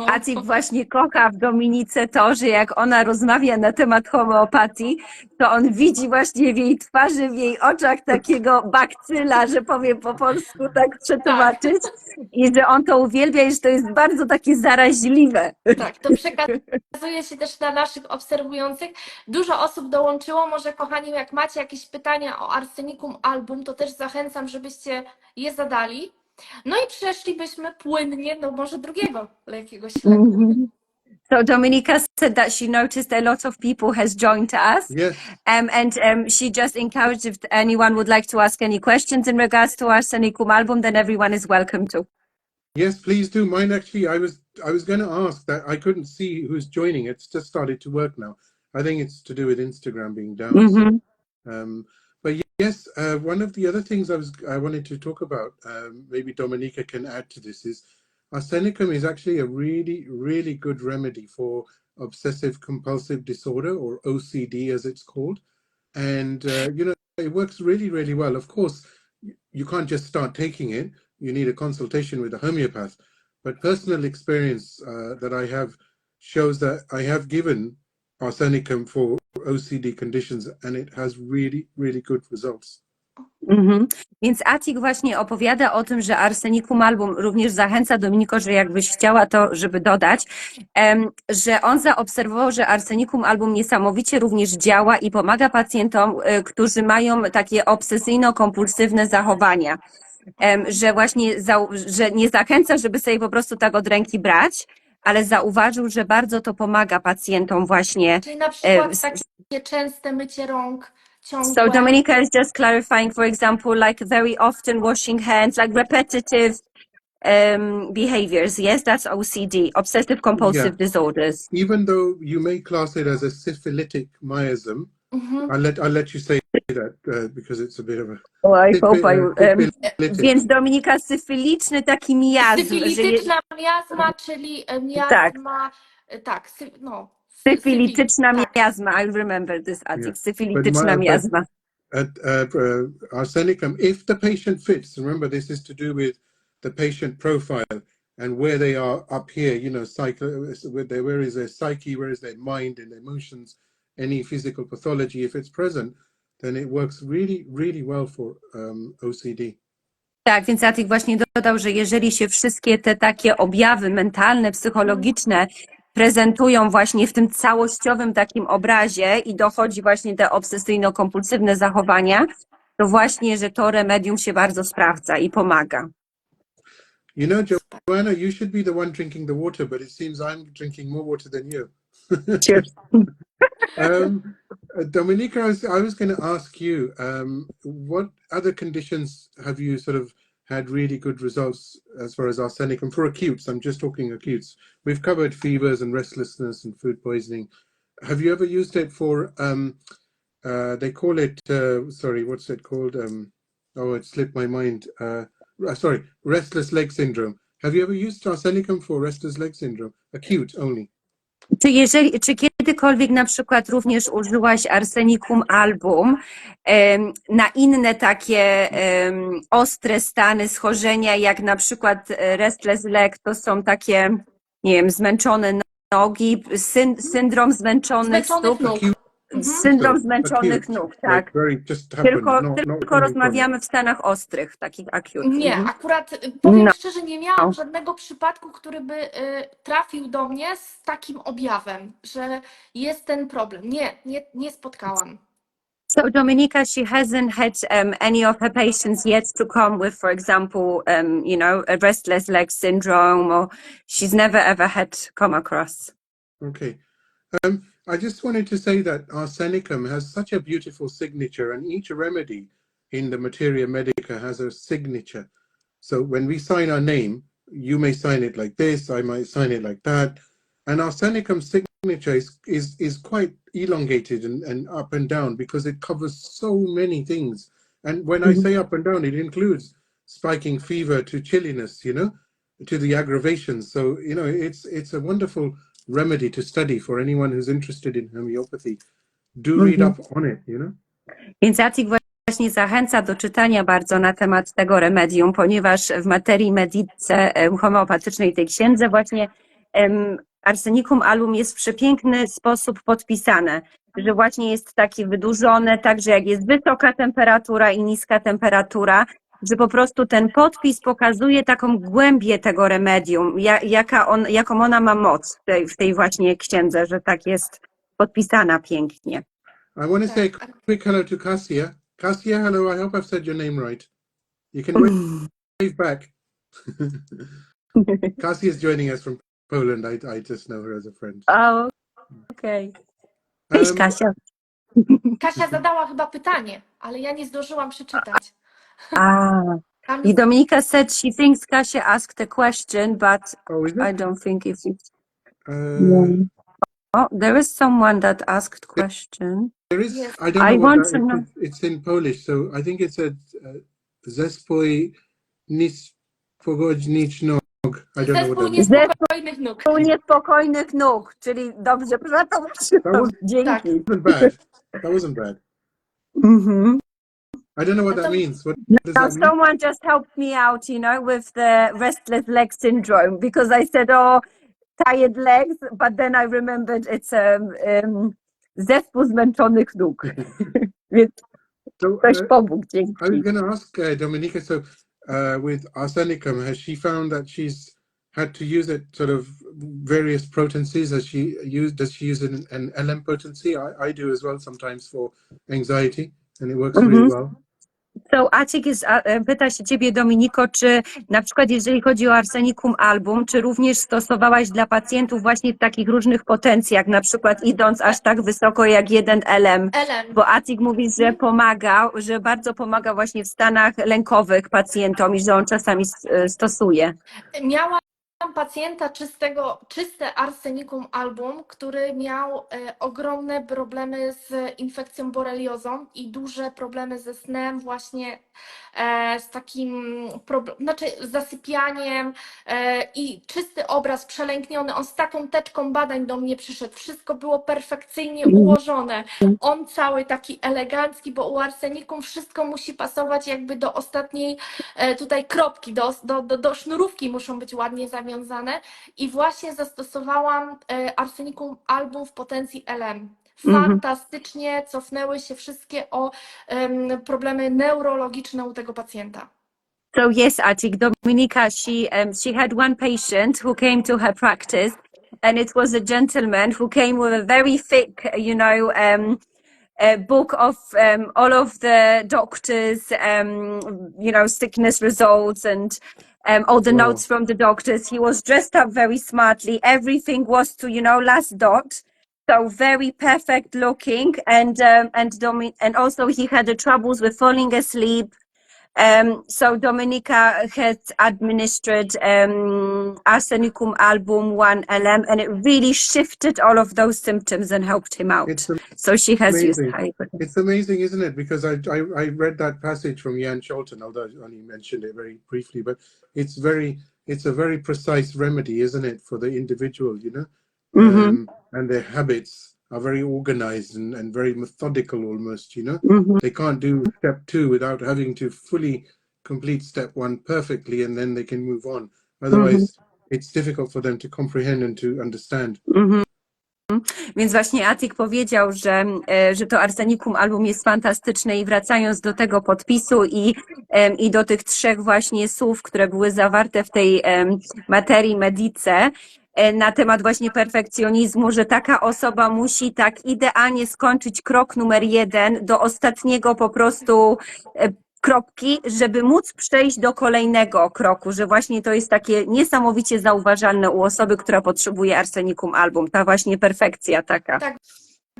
Atiq właśnie kocha w Dominice to, że jak ona rozmawia na temat homeopatii, to on widzi właśnie w jej twarzy, w jej oczach takiego bakcyla, że powiem po polsku tak przetłumaczyć, i że on to uwielbia i że to jest bardzo takie zaraźliwe. Tak, to przekazuje się też na naszych obserwujących. Dużo osób dołączyło, może kochani, jak macie jakieś pytania o Arsenicum album, to też zachęcam, żebyście je zadali. No i przeszlibyśmy płynnie do może drugiego jakiegoś leku. So Dominika said that she noticed a lot of people has joined us. Yes. And she just encouraged if anyone would like to ask any questions in regards to Arsenicum album, then everyone is welcome to. Yes, please do. Mine actually, I was going to ask that. I couldn't see who's joining. It's just started to work now. I think it's to do with Instagram being down. So, but yes, one of the other things I wanted to talk about, maybe Dominika can add to this, is Arsenicum is actually a really, really good remedy for obsessive compulsive disorder, or OCD as it's called. And, you know, it works really, really well. Of course, you can't just start taking it. You need a consultation with a homeopath. But personal experience that I have shows that I have given Arsenicum for OCD conditions and it has really, really good results. Więc Atiq właśnie opowiada o tym, że Arsenicum album również zachęca, Dominiko, że jakbyś chciała to, żeby dodać, że on zaobserwował, że Arsenicum album niesamowicie również działa i pomaga pacjentom, którzy mają takie obsesyjno-kompulsywne zachowania. Że właśnie że nie zachęca, żeby sobie po prostu tak od ręki brać, ale zauważył, że bardzo to pomaga pacjentom właśnie. Czyli na przykład takie częste mycie rąk, ciągłe. So Dominika is just clarifying, for example, like very often washing hands, like repetitive behaviors. Yes, that's OCD, obsessive compulsive disorders. Even though you may class it as a syphilitic miasm, I'll let you say that because it's a bit of a... Więc Dominika, syfiliczny taki miazm. Syfilityczna miazma, czyli miazma, syfilityczna miazma, I remember this, Atiq, syfilityczna miazma. Arsenicum, if the patient fits, remember this is to do with the patient profile and where they are up here, you know, where is their psyche, where is their mind and emotions, any physical pathology, if it's present, then it works really, really well for OCD. Tak, więc Atiq właśnie dodał, że jeżeli się wszystkie te takie objawy mentalne, psychologiczne prezentują właśnie w tym całościowym takim obrazie i dochodzi właśnie te obsesyjno-kompulsywne zachowania, to właśnie, że to remedium się bardzo sprawdza i pomaga. You know, Joanna, you should be the one drinking the water, but it seems I'm drinking more water than you. Cheers. Dominika, I was going to ask you, what other conditions have you sort of had really good results as far as Arsenicum for acutes? I'm just talking acutes. We've covered fevers and restlessness and food poisoning. Have you ever used it for, they call it, sorry, what's it called? Oh, it slipped my mind. Sorry, restless leg syndrome. Have you ever used Arsenicum for restless leg syndrome? Acute only. Czy kiedykolwiek na przykład również użyłaś Arsenicum album na inne takie ostre stany schorzenia, jak na przykład restless leg, to są takie, nie wiem, zmęczone nogi, syndrom zmęczonych stóp. Syndrom zmęczonych nóg, tak. Tylko rozmawiamy w stanach ostrych, takich acute. Nie, akurat powiem szczerze, nie miałam żadnego przypadku, który by trafił do mnie z takim objawem, że jest ten problem. Nie spotkałam. So Dominika, she hasn't had any of her patients yet to come with, for example, you know, a restless leg syndrome, or she's never ever had come across. Okay. I just wanted to say that Arsenicum has such a beautiful signature, and each remedy in the Materia Medica has a signature. So when we sign our name, you may sign it like this, I might sign it like that. And Arsenicum's signature is quite elongated and up and down because it covers so many things. And when I say up and down, it includes spiking fever to chilliness, you know, to the aggravations. So, you know, it's a wonderful remedy to study for anyone who's interested in homeopathy. Do read up on it, you know. Więc Atiq właśnie zachęca do czytania bardzo na temat tego remedium, ponieważ w materii medice homeopatycznej, tej księdze właśnie Arsenicum album jest w przepiękny sposób podpisane, że właśnie jest takie wydłużone, także jak jest wysoka temperatura i niska temperatura, że po prostu ten podpis pokazuje taką głębię tego remedium, jaką ona ma moc w tej właśnie księdze, że tak jest podpisana pięknie. I want to say a quick hello to Cassia. Cassia, hello. I hope I've said your name right. You can wave back. Cassia is joining us from Poland. I just know her as a friend. Oh, okej. Cześć, Kasia. Kasia zadała chyba pytanie, ale ja nie zdążyłam przeczytać. I Dominika said she thinks Kasia asked a question, but I don't think if it's... Oh, there is someone that asked question. There is. Yes. I don't know what that is. It's in Polish, so I think it said zespój niespokojnych nóg. I don't know what that means. Niespokojnych nóg. Zespół niespokojnych nóg, czyli dobrze przetłumaczyłam. Dzięki. That wasn't bad. I don't know what that means. What does that mean? Someone just helped me out, you know, with the restless leg syndrome, because I said, oh, tired legs, but then I remembered it's zespół zmęczonych nóg. Więc ktoś pomógł, dzięki. I was going to ask Dominika, so with Arsenicum, has she found that she's had to use it sort of various potencies? Does she use it in an LM potency? I do as well sometimes for anxiety, and it works really well. So Atiq pyta się ciebie, Dominiko, czy na przykład jeżeli chodzi o Arsenicum album, czy również stosowałaś dla pacjentów właśnie w takich różnych potencjach, na przykład idąc aż tak wysoko jak 1 LM, bo Atiq mówi, że pomaga, że bardzo pomaga właśnie w stanach lękowych pacjentom i że on czasami stosuje. Miałam pacjenta czyste Arsenicum album, który miał ogromne problemy z infekcją boreliozą i duże problemy ze snem, właśnie z takim z zasypianiem i czysty obraz przelękniony. On z taką teczką badań do mnie przyszedł. Wszystko było perfekcyjnie ułożone. On cały taki elegancki, bo u Arsenicum wszystko musi pasować jakby do ostatniej tutaj kropki, do sznurówki muszą być ładnie zawiązane i właśnie zastosowałam Arsenicum album w potencji LM. Fantastycznie cofnęły się wszystkie problemy neurologiczne u tego pacjenta. So yes, Atiq, Dominika, she had one patient who came to her practice, and it was a gentleman who came with a very thick, you know, a book of all of the doctors, you know, sickness results and all the notes from the doctors. He was dressed up very smartly. Everything was to, you know, last dot. So very perfect looking, and also he had the troubles with falling asleep. So Dominika has administered Arsenicum album 1 LM, and it really shifted all of those symptoms and helped him out. So she has used it. It's amazing, isn't it? Because I read that passage from Jan Scholten, although I only mentioned it very briefly, but it's a very precise remedy, isn't it, for the individual, you know? And their habits are very organized and very methodical almost, you know. They can't do step 2 without having to fully complete step 1 perfectly, and then they can move on. Otherwise, it's difficult for them to comprehend and to understand. Więc właśnie Atiq powiedział, że to Arsenicum album jest fantastyczne i wracając do tego podpisu i do tych 3 właśnie słów, które były zawarte w tej materii medice, na temat właśnie perfekcjonizmu, że taka osoba musi tak idealnie skończyć krok numer 1 do ostatniego po prostu kropki, żeby móc przejść do kolejnego kroku, że właśnie to jest takie niesamowicie zauważalne u osoby, która potrzebuje Arsenicum album, ta właśnie perfekcja taka. Tak.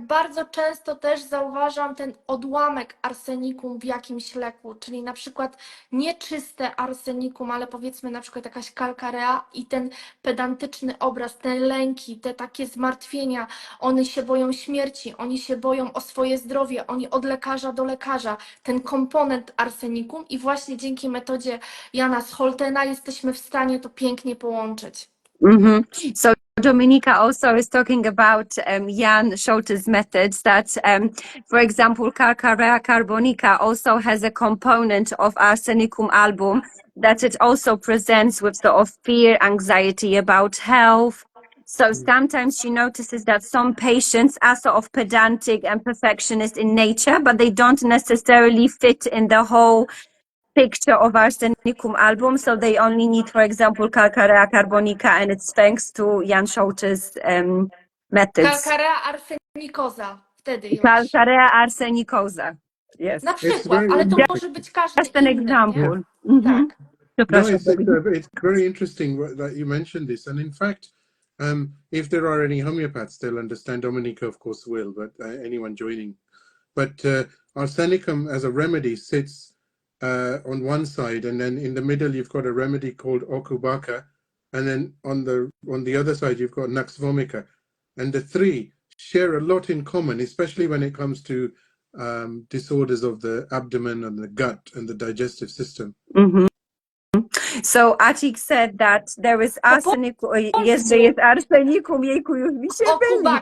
Bardzo często też zauważam ten odłamek arsenikum w jakimś leku, czyli na przykład nieczyste arsenikum, ale powiedzmy na przykład jakaś kalkarea i ten pedantyczny obraz, te lęki, te takie zmartwienia, one się boją śmierci, oni się boją o swoje zdrowie, oni od lekarza do lekarza, ten komponent arsenikum i właśnie dzięki metodzie Jana Scholtena jesteśmy w stanie to pięknie połączyć. So Dominika also is talking about Jan Scholte's methods that, for example, Calcarea carbonica also has a component of arsenicum album that it also presents with sort of fear, anxiety about health. So sometimes she notices that some patients are sort of pedantic and perfectionist in nature, but they don't necessarily fit in the whole picture of Arsenicum album, so they only need, for example, Calcarea carbonica, and it's thanks to Jan Scholte's methods. Calcarea arsenicosa, wtedy już. Calcarea arsenicosa. Yes. Na przykład, ale to może być każdy Just an inny, example. nie? Tak. No, it's very interesting that you mentioned this. And in fact, if there are any homeopaths, they'll understand. Dominica, of course, will, but anyone joining. But arsenicum as a remedy sits on one side, and then in the middle you've got a remedy called okubaka, and then on the other side you've got nux vomica, and the three share a lot in common, especially when it comes to disorders of the abdomen and the gut and the digestive system. So Atiq said that there is arsenic, jest, że jest arsenikum, jejku, już mi się myli,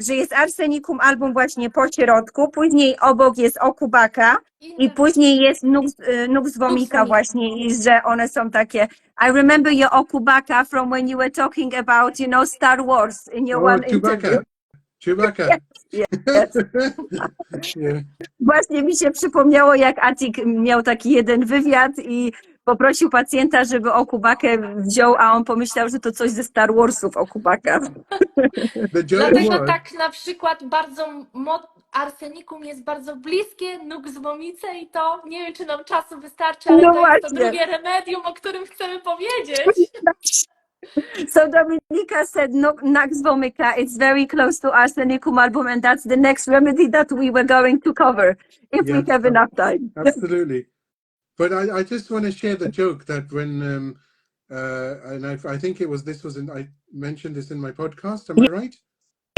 że jest arsenikum album właśnie po środku, później obok jest okubaka i później jest nux vomica właśnie, i że one są takie. I remember your okubaka from when you were talking about, you know, Star Wars in your one interview. Chewbacca. Yes. Yeah. Właśnie mi się przypomniało, jak Atiq miał taki jeden wywiad i poprosił pacjenta, żeby okubakę wziął, a on pomyślał, że to coś ze Star Warsów okubaka. Dlatego tak na przykład bardzo arsenikum jest bardzo bliskie nux vomice i to nie wiem, czy nam czasu wystarczy, ale No to jest to właśnie. drugie remedium, o którym chcemy powiedzieć. So Dominika said nux vomica, it's very close to arsenicum album, and that's the next remedy that we were going to cover, if we have enough time. Absolutely. But I just want to share the joke that when, and I think I mentioned this in my podcast, am I right?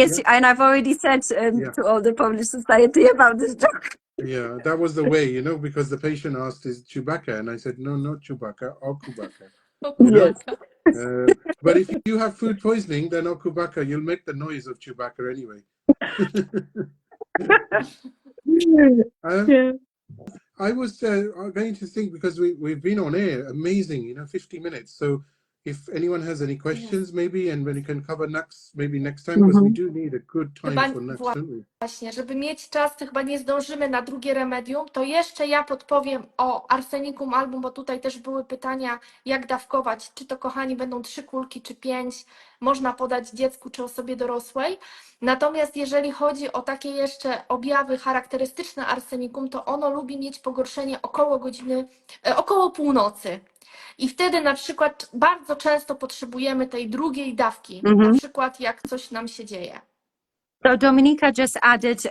Yes, and I've already said to all the Polish Society about this joke. Yeah, that was the way, you know, because the patient asked, is Chewbacca? And I said, no, not Chewbacca, okubaka. Yes. But if you have food poisoning, then okubaka, you'll make the noise of Chewbacca anyway. I was going to think, because we've been on air, amazing, 50 minutes. So if anyone has any questions, maybe, and when you can cover nux, maybe next time, because we do need a good time for nux, don't we? Właśnie, żeby mieć czas, to chyba nie zdążymy na drugie remedium, to jeszcze ja podpowiem o arsenikum album, bo tutaj też były pytania, jak dawkować, czy to, kochani, będą 3 kulki, czy 5, można podać dziecku, czy osobie dorosłej. Natomiast jeżeli chodzi o takie jeszcze objawy charakterystyczne arsenikum, to ono lubi mieć pogorszenie około północy. I wtedy na przykład bardzo często potrzebujemy tej drugiej dawki, na przykład jak coś nam się dzieje. So Dominika just added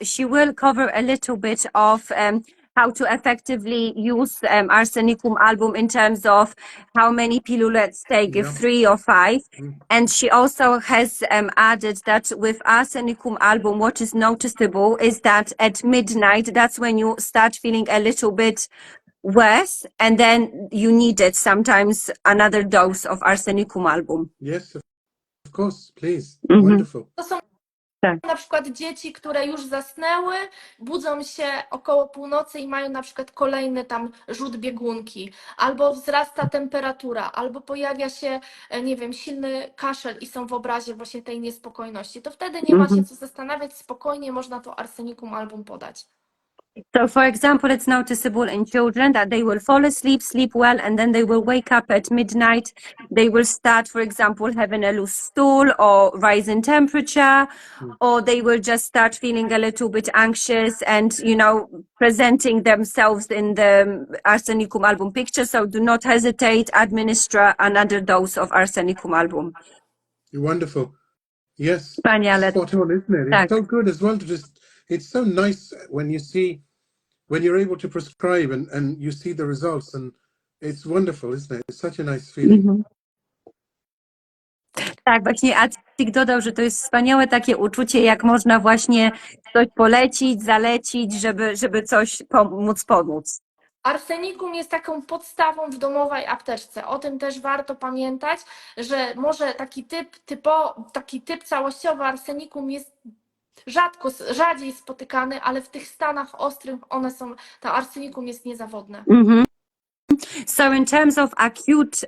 she will cover a little bit of how to effectively use arsenicum album in terms of how many pilulets take, if 3 or 5. And she also has added that with arsenicum album, what is noticeable is that at midnight, that's when you start feeling a little bit worse, and then you needed sometimes another dose of arsenicum album. Yes, of course, please. Wonderful. To są na przykład dzieci, które już zasnęły, budzą się około północy i mają na przykład kolejny tam rzut biegunki, albo wzrasta temperatura, albo pojawia się, nie wiem, silny kaszel i są w obrazie właśnie tej niespokojności. To wtedy nie ma się co zastanawiać, spokojnie można to arsenikum album podać. So, for example, it's noticeable in children that they will fall asleep, sleep well, and then they will wake up at midnight. They will start, for example, having a loose stool or rise in temperature, or they will just start feeling a little bit anxious and, you know, presenting themselves in the Arsenicum album picture. So do not hesitate, administer another dose of Arsenicum album. Wonderful. Yes. Wspaniale. Spot on, isn't it? It's Tak. so good as well to just, it's so nice when you see, when you're able to prescribe and you see the results, and it's wonderful, isn't it? It's such a nice feeling. Tak, właśnie Atiq dodał, że to jest wspaniałe takie uczucie, jak można właśnie coś polecić, zalecić, żeby coś pomóc. Arsenikum jest taką podstawą w domowej apteczce. O tym też warto pamiętać, że może taki typ całościowy arsenikum jest rzadziej spotykany, ale w tych stanach ostrych to arsenikum jest niezawodne. So in terms of acute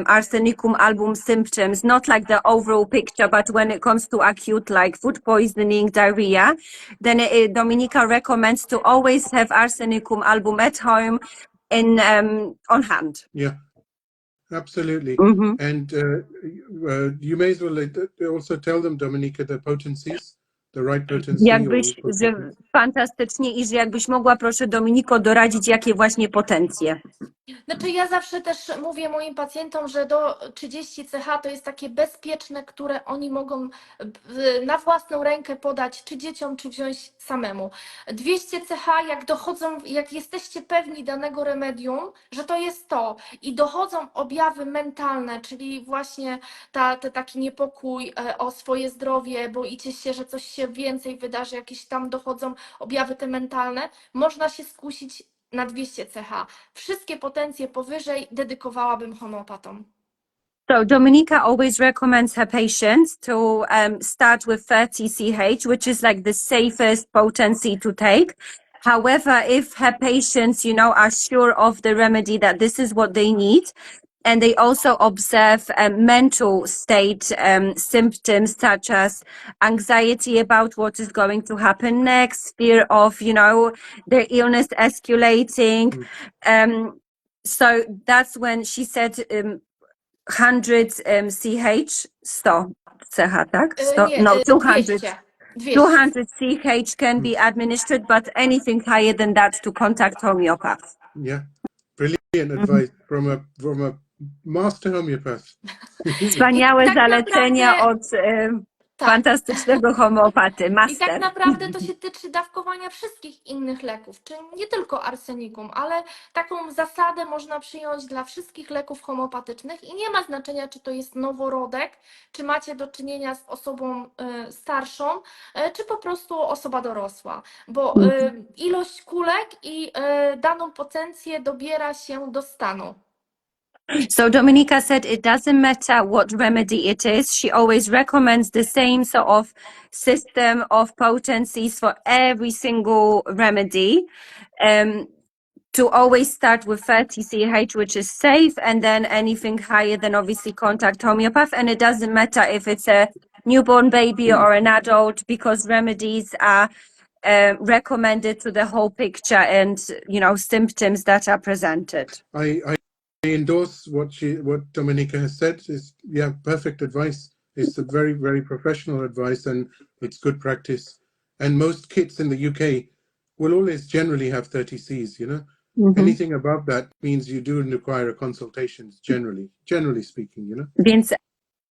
Arsenicum album symptoms, not like the overall picture, but when it comes to acute like food poisoning, diarrhea, then Dominika recommends to always have Arsenicum album at home on hand. Yeah, absolutely. And you may as well also tell them, Dominika, the potencies. The right potency. Fantastycznie i że jakbyś mogła, proszę Dominiko, doradzić, jakie właśnie potencje. Znaczy ja zawsze też mówię moim pacjentom, że do 30 CH to jest takie bezpieczne, które oni mogą na własną rękę podać czy dzieciom, czy wziąć samemu. 200 CH, jak jesteście pewni danego remedium, że to jest to i dochodzą objawy mentalne, czyli właśnie taki niepokój o swoje zdrowie, boicie się, że coś się więcej wydarzy, jakieś tam dochodzą objawy te mentalne, można się skusić na 200 CH. Wszystkie potencje powyżej dedykowałabym homeopatom. So Dominika always recommends her patients to start with 30 CH, which is like the safest potency to take. However, if her patients, you know, are sure of the remedy that this is what they need, and they also observe mental state symptoms such as anxiety about what is going to happen next, fear of, you know, their illness escalating. So that's when she said 100 CH, 100 CH, tak? 200. 200 CH can be administered, but anything higher than that to contact homeopath. Yeah, brilliant advice from a master homeopath. Wspaniałe zalecenia od fantastycznego homeopaty, master. I tak naprawdę to się tyczy dawkowania wszystkich innych leków, czyli nie tylko arsenikum, ale taką zasadę można przyjąć dla wszystkich leków homeopatycznych i nie ma znaczenia, czy to jest noworodek, czy macie do czynienia z osobą starszą, czy po prostu osoba dorosła, bo ilość kulek i daną potencję dobiera się do stanu. So Dominika said it doesn't matter what remedy it is. She always recommends the same sort of system of potencies for every single remedy. To always start with 30 CH, which is safe, and then anything higher than obviously contact homeopath. And it doesn't matter if it's a newborn baby or an adult, because remedies are recommended to the whole picture and, you know, symptoms that are presented. I endorse what Dominika has said. Is perfect advice. It's a very, very professional advice, and it's good practice. And most kits in the UK will always generally have 30 Cs, you know. Anything above that means you do require a consultation, generally speaking, you know. Więc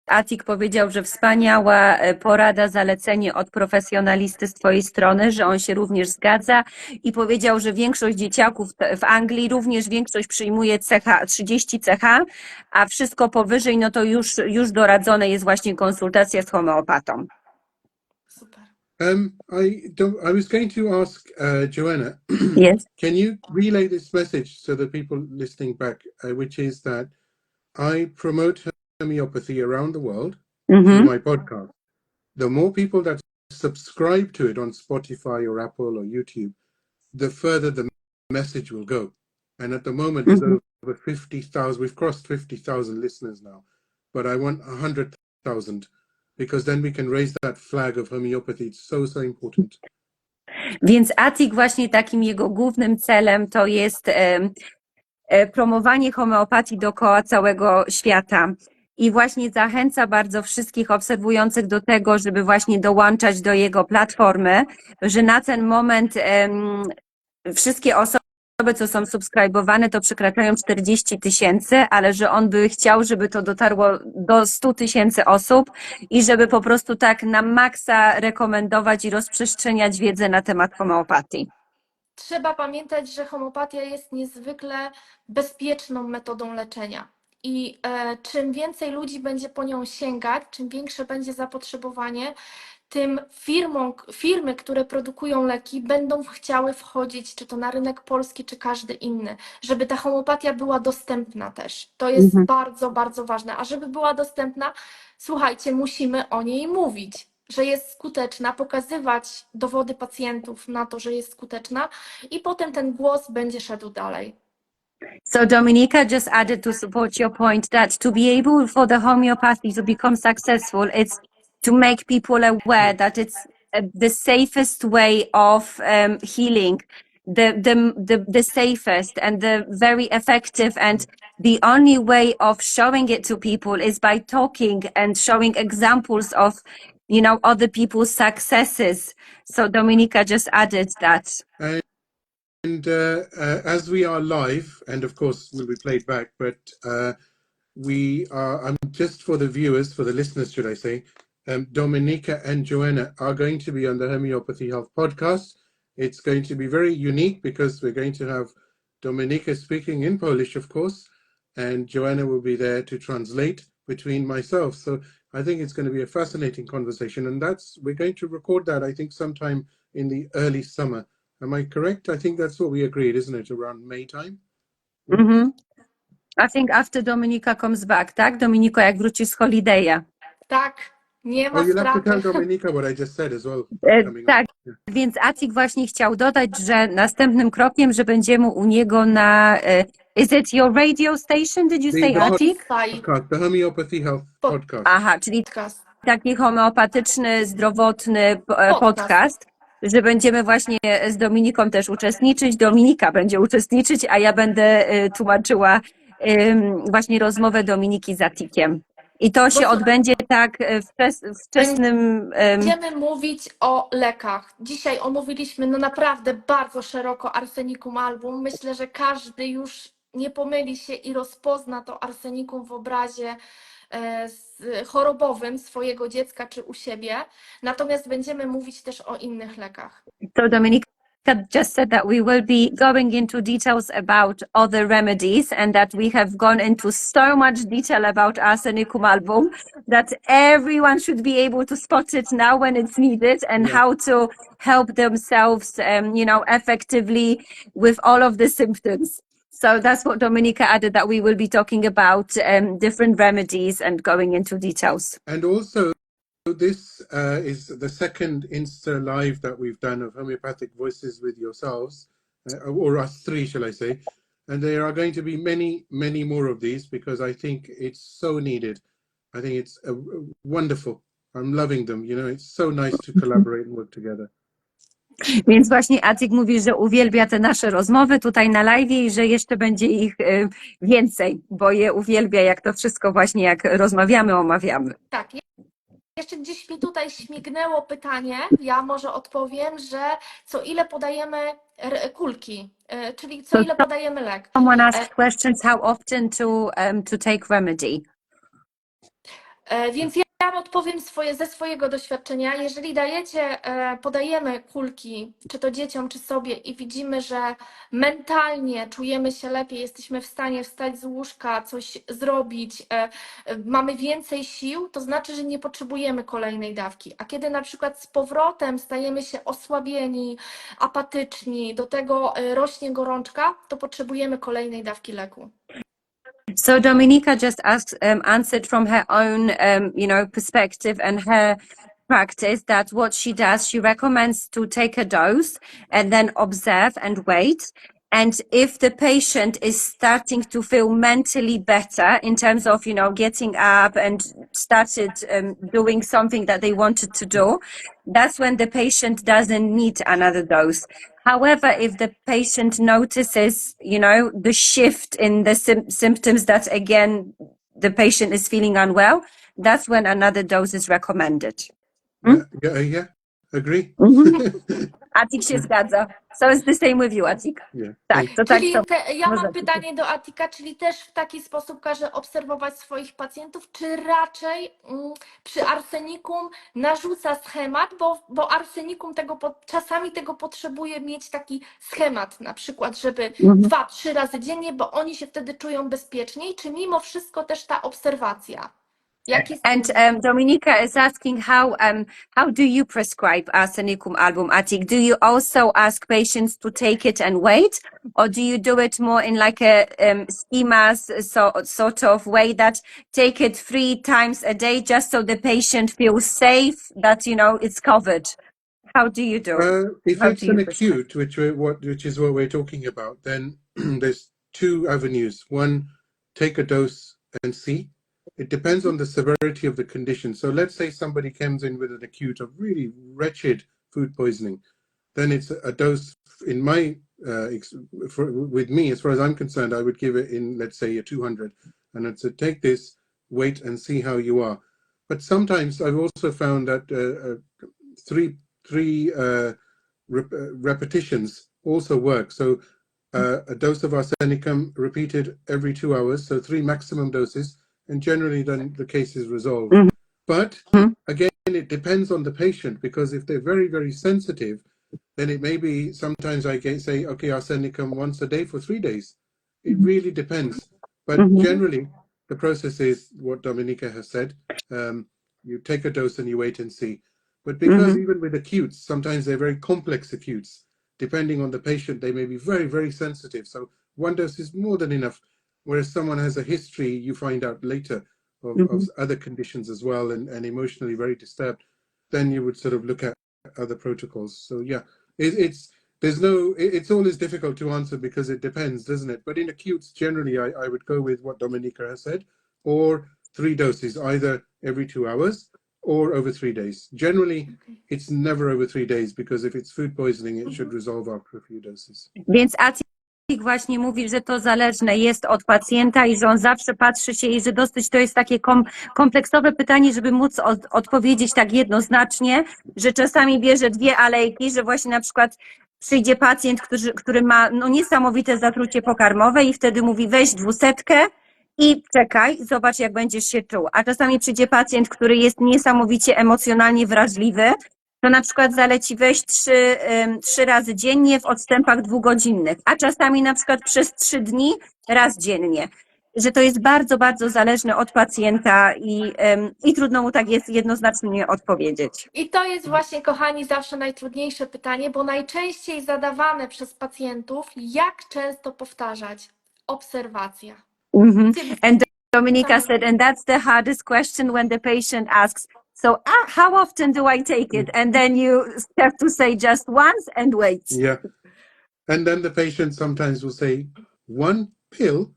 Atiq powiedział, że wspaniała porada, zalecenie od profesjonalisty z twojej strony, że on się również zgadza i powiedział, że większość dzieciaków w Anglii, również większość przyjmuje 30 CH, a wszystko powyżej, no to już doradzone jest właśnie konsultacja z homeopatą. Super. I was going to ask Joanna, yes. Can you relay this message to the people listening back, which is that I promote homeopathy around the world through my podcast. The more people that subscribe to it on Spotify or Apple or YouTube, the further the message will go. And at the moment, there's over 50,000. We've crossed 50,000 listeners now, but I want 100,000 because then we can raise that flag of homeopathy. It's so important. Więc Atiq właśnie takim jego głównym celem to jest promowanie homeopatii dookoła całego świata. I właśnie zachęca bardzo wszystkich obserwujących do tego, żeby właśnie dołączać do jego platformy, że na ten moment wszystkie osoby, co są subskrybowane, to przekraczają 40 000, ale że on by chciał, żeby to dotarło do 100 000 osób i żeby po prostu tak na maksa rekomendować i rozprzestrzeniać wiedzę na temat homeopatii. Trzeba pamiętać, że homeopatia jest niezwykle bezpieczną metodą leczenia. I czym więcej ludzi będzie po nią sięgać, czym większe będzie zapotrzebowanie, tym firmy, które produkują leki, będą chciały wchodzić, czy to na rynek polski, czy każdy inny, żeby ta homeopatia była dostępna też. To jest bardzo, bardzo ważne. A żeby była dostępna, słuchajcie, musimy o niej mówić, że jest skuteczna, pokazywać dowody pacjentów na to, że jest skuteczna i potem ten głos będzie szedł dalej. So Dominika just added to support your point that to be able for the homeopathy to become successful, it's to make people aware that it's the safest way of healing, the safest and the very effective, and the only way of showing it to people is by talking and showing examples of, you know, other people's successes. So Dominika just added that. And as we are live, and of course will be played back, but just for the viewers, for the listeners, should I say, Dominika and Joanna are going to be on the Homeopathy Health podcast. It's going to be very unique because we're going to have Dominika speaking in Polish, of course, and Joanna will be there to translate between myself. So I think it's going to be a fascinating conversation, and we're going to record that, I think, sometime in the early summer. Am I correct? I think that's what we agreed, isn't it? Around May time? I think after Dominika comes back, tak? Dominiko, jak wrócisz z holiday'a. Tak, nie ma Oh, you'll have to sprawy. tell Dominika what I just said as well. Tak, więc Atiq właśnie chciał dodać, że następnym krokiem, że będziemy u niego na... Is it your radio station, did you say, Atiq? The Homeopathy Health podcast. Aha, czyli Podcast. taki homeopatyczny, zdrowotny podcast, że będziemy właśnie z Dominiką też uczestniczyć. Dominika będzie uczestniczyć, a ja będę tłumaczyła właśnie rozmowę Dominiki z Atiqiem. I to się odbędzie tak wczesnym... Będziemy mówić o lekach. Dzisiaj omówiliśmy naprawdę bardzo szeroko Arsenicum album. Myślę, że każdy już nie pomyli się i rozpozna to Arsenicum w obrazie chorobowym swojego dziecka czy u siebie. Natomiast będziemy mówić też o innych lekach. So Dominika just said that we will be going into details about other remedies and that we have gone into so much detail about Arsenicum album that everyone should be able to spot it now when it's needed and how to help themselves, you know, effectively with all of the symptoms. So that's what Dominika added, that we will be talking about different remedies and going into details. And also, this is the second Insta Live that we've done of Homeopathic Voices with yourselves, or us three, shall I say. And there are going to be many, many more of these because I think it's so needed. I think it's wonderful. I'm loving them. You know, it's so nice to collaborate and work together. Więc właśnie Atiq mówi, że uwielbia te nasze rozmowy tutaj na live i że jeszcze będzie ich więcej, bo je uwielbia, jak to wszystko właśnie, jak rozmawiamy, omawiamy. Tak. Jeszcze gdzieś mi tutaj śmignęło pytanie, ja może odpowiem, że co ile podajemy kulki, czyli co ile podajemy lek. Someone asked questions, how often to take remedy. Więc ja odpowiem ze swojego doświadczenia. Jeżeli podajemy kulki, czy to dzieciom, czy sobie i widzimy, że mentalnie czujemy się lepiej, jesteśmy w stanie wstać z łóżka, coś zrobić, mamy więcej sił, to znaczy, że nie potrzebujemy kolejnej dawki. A kiedy na przykład z powrotem stajemy się osłabieni, apatyczni, do tego rośnie gorączka, to potrzebujemy kolejnej dawki leku. So Dominika just answered from her own, you know, perspective and her practice that what she does, she recommends to take a dose and then observe and wait. And if the patient is starting to feel mentally better in terms of, getting up and started doing something that they wanted to do, that's when the patient doesn't need another dose. However, if the patient notices, the shift in the symptoms that, again, the patient is feeling unwell, that's when another dose is recommended. Yeah, agree. Atiq się zgadza. So it's the same with you, Atiq. Yeah. Tak, to tak Czyli to ja mam pytanie do Atiqa, czyli też w taki sposób każe obserwować swoich pacjentów, czy raczej przy arsenikum narzuca schemat, bo arsenikum czasami tego potrzebuje mieć taki schemat, na przykład, żeby 2-3 razy dziennie, bo oni się wtedy czują bezpieczniej, czy mimo wszystko też ta obserwacja? And Dominika is asking how do you prescribe Arsenicum album, Atiq? Do you also ask patients to take it and wait, or do you do it more in like a schema sort of way that take it 3 times a day just so the patient feels safe that it's covered? How do you do it? If it's an acute, which is what we're talking about, then there's 2 avenues. One, take a dose and see. It depends on the severity of the condition. So let's say somebody comes in with an acute of really wretched food poisoning. Then it's a dose, in my, with me, as far as I'm concerned, I would give it in, let's say, a 200. And I'd say, take this, wait and see how you are. But sometimes I've also found that 3 repetitions also work. So a dose of arsenicum repeated every 2 hours, so 3 maximum doses. And generally then the case is resolved. But again, it depends on the patient, because if they're very, very sensitive, then it may be sometimes I say, okay, arsenicum once a day for 3 days. It really depends. But generally, the process is what Dominika has said. You take a dose and you wait and see. But because even with acutes, sometimes they're very complex acutes. Depending on the patient, they may be very, very sensitive. So 1 dose is more than enough. Whereas someone has a history, you find out later of other conditions as well, and emotionally very disturbed, then you would sort of look at other protocols. So yeah, it's always difficult to answer because it depends, doesn't it? But in acutes, generally, I would go with what Dominika has said, or 3 doses, either every 2 hours or over 3 days. Generally, it's never over 3 days, because if it's food poisoning, it should resolve after a few doses. Więc właśnie mówi, że to zależne jest od pacjenta i że on zawsze patrzy się i że dosyć to jest takie kompleksowe pytanie, żeby móc odpowiedzieć tak jednoznacznie, że czasami bierze 2 alejki, że właśnie na przykład przyjdzie pacjent, który ma niesamowite zatrucie pokarmowe i wtedy mówi weź 200 i czekaj, zobacz jak będziesz się czuł. A czasami przyjdzie pacjent, który jest niesamowicie emocjonalnie wrażliwy, to na przykład zaleci wejść 3 razy dziennie w odstępach 2-godzinnych, a czasami na przykład przez 3 dni raz dziennie. Że to jest bardzo, bardzo zależne od pacjenta i trudno mu tak jest jednoznacznie odpowiedzieć. I to jest właśnie, kochani, zawsze najtrudniejsze pytanie, bo najczęściej zadawane przez pacjentów, jak często powtarzać? Obserwacja. And Dominika said, and that's the hardest question when the patient asks, so how often do I take it? And then you have to say just once and wait. Yeah. And then the patient sometimes will say 1 pill,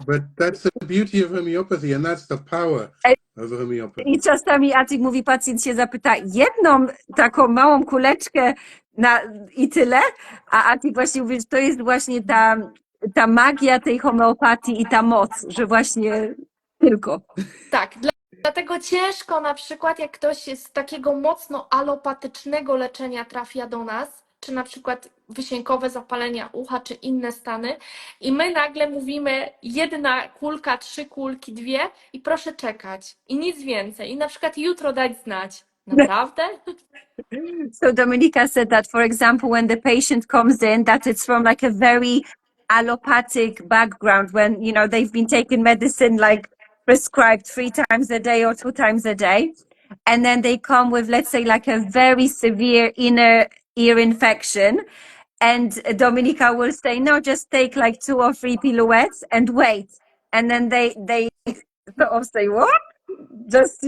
but that's the beauty of homeopathy, and that's the power of homeopathy. I czasami Atiq mówi, pacjent się zapyta, 1 taką małą kuleczkę i tyle, a Atiq właśnie mówi, że to jest właśnie ta magia tej homeopatii i ta moc, że właśnie tylko. Tak, dlatego ciężko na przykład, jak ktoś z takiego mocno alopatycznego leczenia trafia do nas, czy na przykład wysiękowe zapalenia ucha, czy inne stany, i my nagle mówimy 1 kulka, 3 kulki, 2 i proszę czekać i nic więcej, i na przykład jutro dać znać. Naprawdę? So Dominika said that, for example, when the patient comes in, that it's from like a very allopathic background, when they've been taking medicine like prescribed 3 times a day or 2 times a day, and then they come with, let's say, like a very severe inner ear infection, and Dominika will say, no, just take like 2 or 3 piluettes and wait, and then they sort of say, what? Just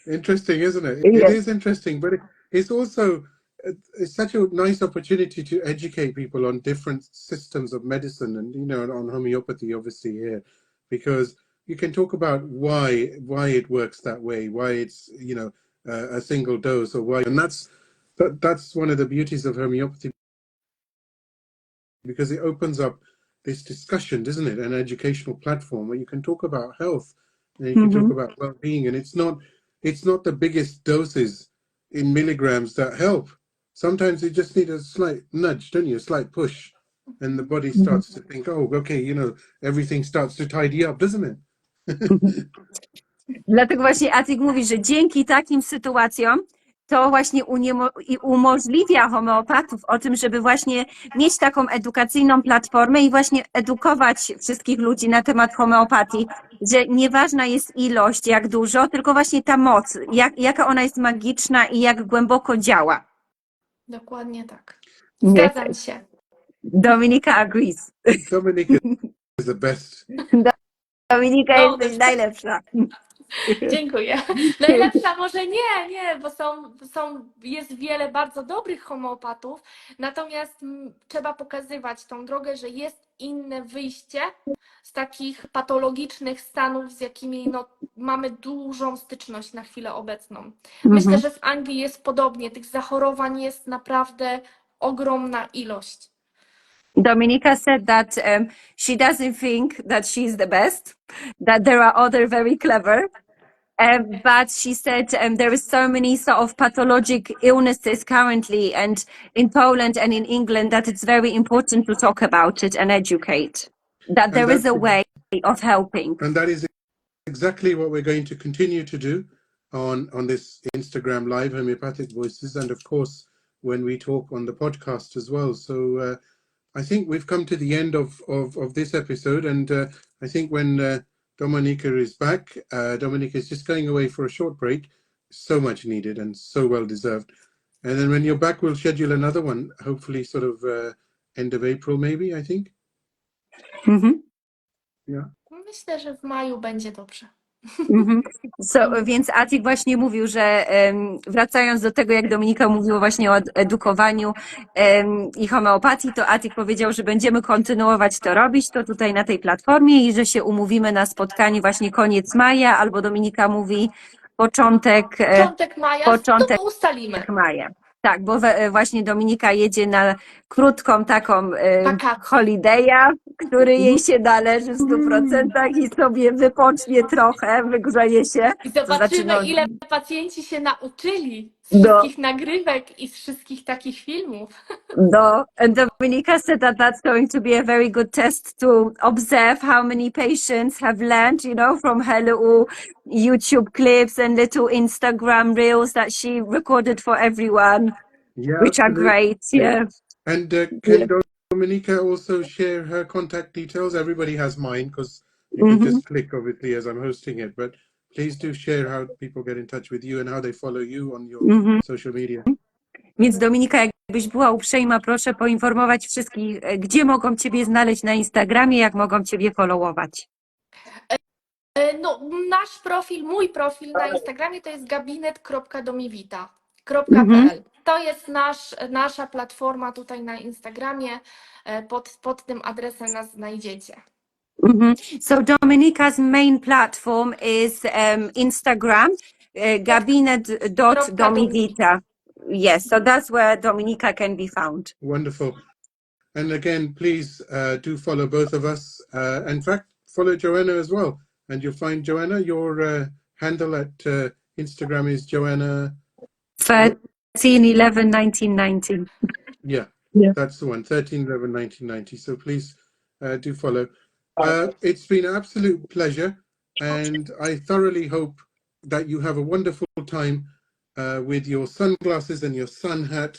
interesting, isn't it? Yes. It is interesting, but it's also it's such a nice opportunity to educate people on different systems of medicine and, on homeopathy, obviously, here, because you can talk about why it works that way, why it's, a single dose or why. And that's one of the beauties of homeopathy, because it opens up this discussion, doesn't it? An educational platform where you can talk about health and you can talk about well-being, and it's not the biggest doses in milligrams that help. Sometimes you just need a slight nudge, don't you? A slight push, and the body starts to think, oh, okay, everything starts to tidy up, doesn't it? Dlatego właśnie Atiq mówi, że dzięki takim sytuacjom to właśnie umożliwia homeopatów o tym, żeby właśnie mieć taką edukacyjną platformę i właśnie edukować wszystkich ludzi na temat homeopatii, że nieważna jest ilość, jak dużo, tylko właśnie ta moc, jaka ona jest magiczna i jak głęboko działa. Dokładnie tak. Zgadzam się. Dominika agrees. Dominika is the best. Dominika jesteś najlepsza. Dziękuję. Najlepsza może nie, bo jest wiele bardzo dobrych homeopatów, natomiast trzeba pokazywać tą drogę, że jest inne wyjście z takich patologicznych stanów, z jakimi mamy dużą styczność na chwilę obecną. Myślę, że w Anglii jest podobnie, tych zachorowań jest naprawdę ogromna ilość. Dominika said that she doesn't think that she's the best, that there are other very clever, but she said there is so many sort of pathologic illnesses currently, and in Poland and in England, that it's very important to talk about it and educate, that there is a way of helping. And that is exactly what we're going to continue to do on this Instagram Live, Homeopathic Voices, and of course, when we talk on the podcast as well. So I think we've come to the end of this episode, and I think when Dominika is back, Dominika is just going away for a short break, so much needed and so well deserved. And then when you're back, we'll schedule another one, hopefully sort of end of April maybe, I think. Yeah. Myślę, że w maju będzie dobrze. Więc Atiq właśnie mówił, że wracając do tego, jak Dominika mówiła właśnie o edukowaniu i homeopatii, to Atiq powiedział, że będziemy kontynuować to robić, to tutaj na tej platformie i że się umówimy na spotkanie właśnie koniec maja, albo Dominika mówi początek maja, to ustalimy. Maja. Tak, bo właśnie Dominika jedzie na krótką taką holiday'a, który jej się należy w 100% i sobie wypocznie trochę, wygrzeje się. I zobaczymy, ile pacjenci się nauczyli z wszystkich nagrywek i z wszystkich takich filmów. And Dominika said that that's going to be a very good test to observe how many patients have learned, from her little YouTube clips and little Instagram reels that she recorded for everyone, which are great. Yeah. And can Dominika also share her contact details? Everybody has mine because you can just click, obviously, as I'm hosting it. But please do share how people get in touch with you and how they follow you on your social media. Więc Dominika, jakbyś była uprzejma, proszę poinformować wszystkich, gdzie mogą Ciebie znaleźć na Instagramie, jak mogą Ciebie followować. Nasz profil, mój profil na Instagramie to jest gabinet.domivita.pl. To jest nasza platforma tutaj na Instagramie. Pod tym adresem nas znajdziecie. So Dominika's main platform is Instagram, gabinet.domivita. Yes, so that's where Dominika can be found. Wonderful. And again, please do follow both of us. In fact, follow Joanna as well. And you'll find Joanna, your handle at Instagram is Joanna 13111990. Yeah, that's the one, 13111990. So please do follow. It's been an absolute pleasure, and I thoroughly hope that you have a wonderful time with your sunglasses and your sun hat,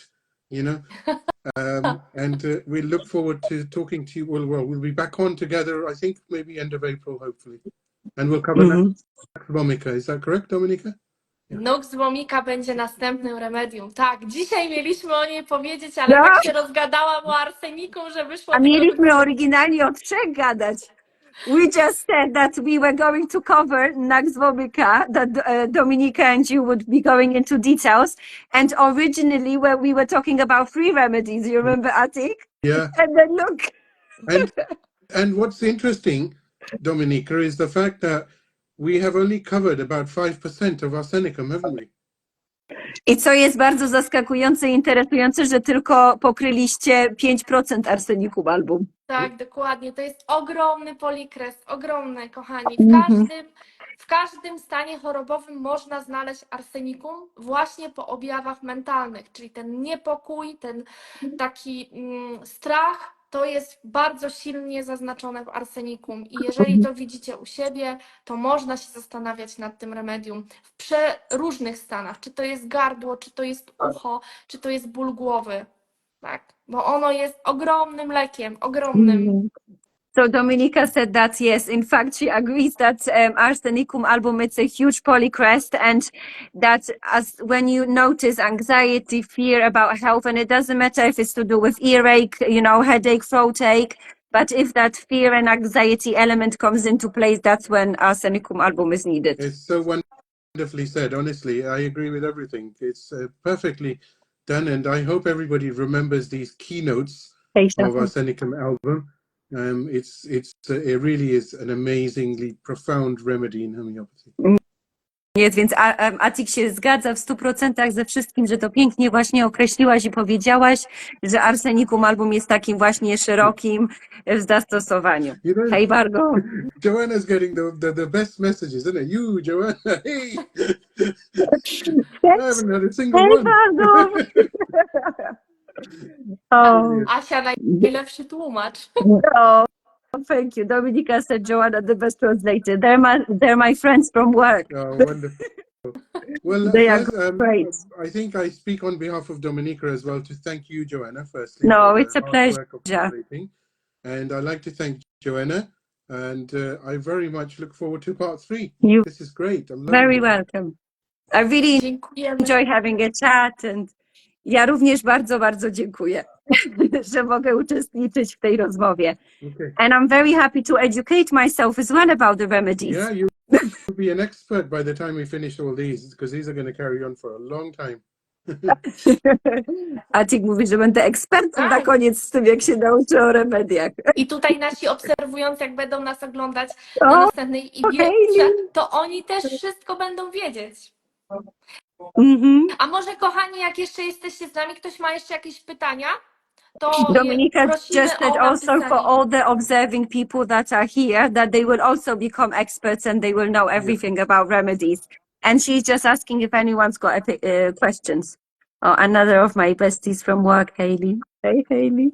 and we look forward to talking to you. We'll be back on together, I think, maybe end of April, hopefully. And we'll cover Vomika. Is that correct, Dominika? Nux Vomika będzie następnym remedium. Tak, dzisiaj mieliśmy o niej powiedzieć, ale tak się rozgadałam o arseniku, że wyszło... A mieliśmy oryginalnie o 3 gadać. We just said that we were going to cover Naxvomica, that Dominika and you would be going into details. And originally, where we were talking about free remedies, you remember, Atiq? Yeah. And then look. And what's interesting, Dominika, is the fact that we have only covered about 5% of arsenicum, haven't we? I co jest bardzo zaskakujące i interesujące, że tylko pokryliście 5% arsenikum album. Tak, dokładnie. To jest ogromny polikres, ogromny, kochani. W każdym stanie chorobowym można znaleźć arsenikum właśnie po objawach mentalnych, czyli ten niepokój, ten taki strach, to jest bardzo silnie zaznaczone w arsenikum i jeżeli to widzicie u siebie, to można się zastanawiać nad tym remedium w przeróżnych stanach, czy to jest gardło, czy to jest ucho, czy to jest ból głowy, tak, bo ono jest ogromnym lekiem, ogromnym. So Dominika said that yes, in fact, she agrees that arsenicum album is a huge polycrest, and that as when you notice anxiety, fear about health, and it doesn't matter if it's to do with earache, you know, headache, throat ache, but if that fear and anxiety element comes into place, that's when arsenicum album is needed. It's so wonderfully said. Honestly, I agree with everything. It's perfectly done, and I hope everybody remembers these keynotes of arsenicum album. It really is an amazingly profound remedy in homeopathy. Jest, więc Atiq się zgadza w 100% ze wszystkim, że to pięknie właśnie określiłaś i powiedziałaś, że arsenikum album jest takim właśnie szerokim w zastosowaniu. Hej, Bargo. Joanna's getting the best messages, isn't it? You, Joanna, hey! I haven't had a single one. Bargo. Asia, najlepszy tłumacz. Oh, thank you. Dominika said, Joanna, the best translator. They're my friends from work. Oh, wonderful. Well, They are great. I think I speak on behalf of Dominika as well to thank you, Joanna, firstly. No, for it's a the hard pleasure. work of translating. And I'd like to thank Joanna, and I very much look forward to part 3. This is great. I'm very welcome. I really Dziękujemy. enjoy having a chat, and ja również bardzo, bardzo dziękuję, że mogę uczestniczyć w tej rozmowie. Okay. And I'm very happy to educate myself as well about the remedies. Yeah, you'll be an expert by the time we finish all these, because these are going to carry on for a long time. Atiq mówi, że będę ekspertem na koniec z tym, jak się nauczę o remediach. I tutaj nasi obserwujący, jak będą nas oglądać na następnej i to oni też wszystko będą wiedzieć. A może, kochani, jak jeszcze jesteście z nami, ktoś ma jeszcze jakieś pytania? To Dominika just said also for all the observing people that are here, that they will also become experts and they will know everything about remedies. And she's just asking if anyone's got questions. Oh, another of my besties from work, Hayley. Hey, Hayley.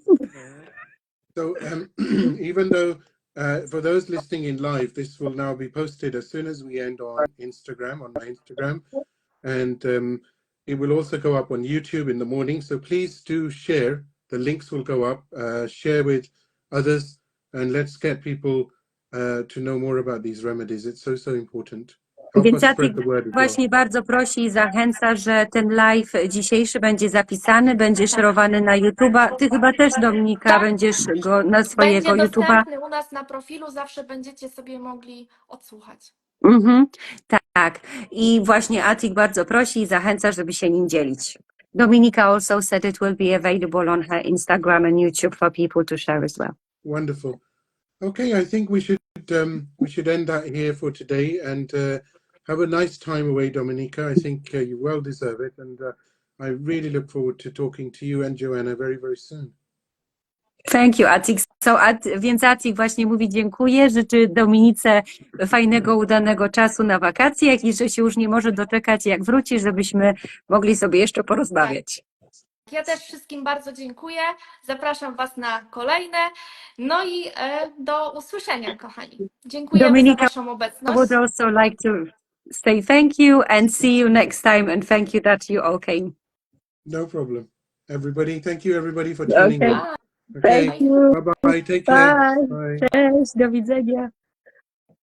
So even though for those listening in live, this will now be posted as soon as we end on Instagram, on my Instagram. And it will also go up on YouTube in the morning. So please do share. The links will go up. Share with others, and let's get people to know more about these remedies. It's so important. Więc Atiq właśnie bardzo prosi i zachęca, że ten live dzisiejszy będzie zapisany, będzie szerowany na YouTube'a. Ty chyba też, Dominika, będziesz go na swojego YouTube'a. Będzie dostępny u nas na profilu, zawsze będziecie sobie mogli odsłuchać. Tak. I właśnie Atiq bardzo prosi i zachęca, żeby się nim dzielić. Dominika also said it will be available on her Instagram and YouTube for people to share as well. Wonderful. Okay, I think we should end that here for today, and have a nice time away, Dominika. I think you well deserve it, and I really look forward to talking to you and Joanna very, very soon. Thank you, Atiq. Więc Atiq właśnie mówi dziękuję, życzy Dominice fajnego, udanego czasu na wakacjach i że się już nie może doczekać, jak wróci, żebyśmy mogli sobie jeszcze porozmawiać. Ja też wszystkim bardzo dziękuję. Zapraszam Was na kolejne. No i do usłyszenia, kochani. Dziękuję za Waszą obecność. I would also like to say thank you and see you next time, and thank you that you all came. No problem. Everybody, thank you everybody for tuning in. Thank you. Bye-bye. Take care. Bye. Cześć, do widzenia.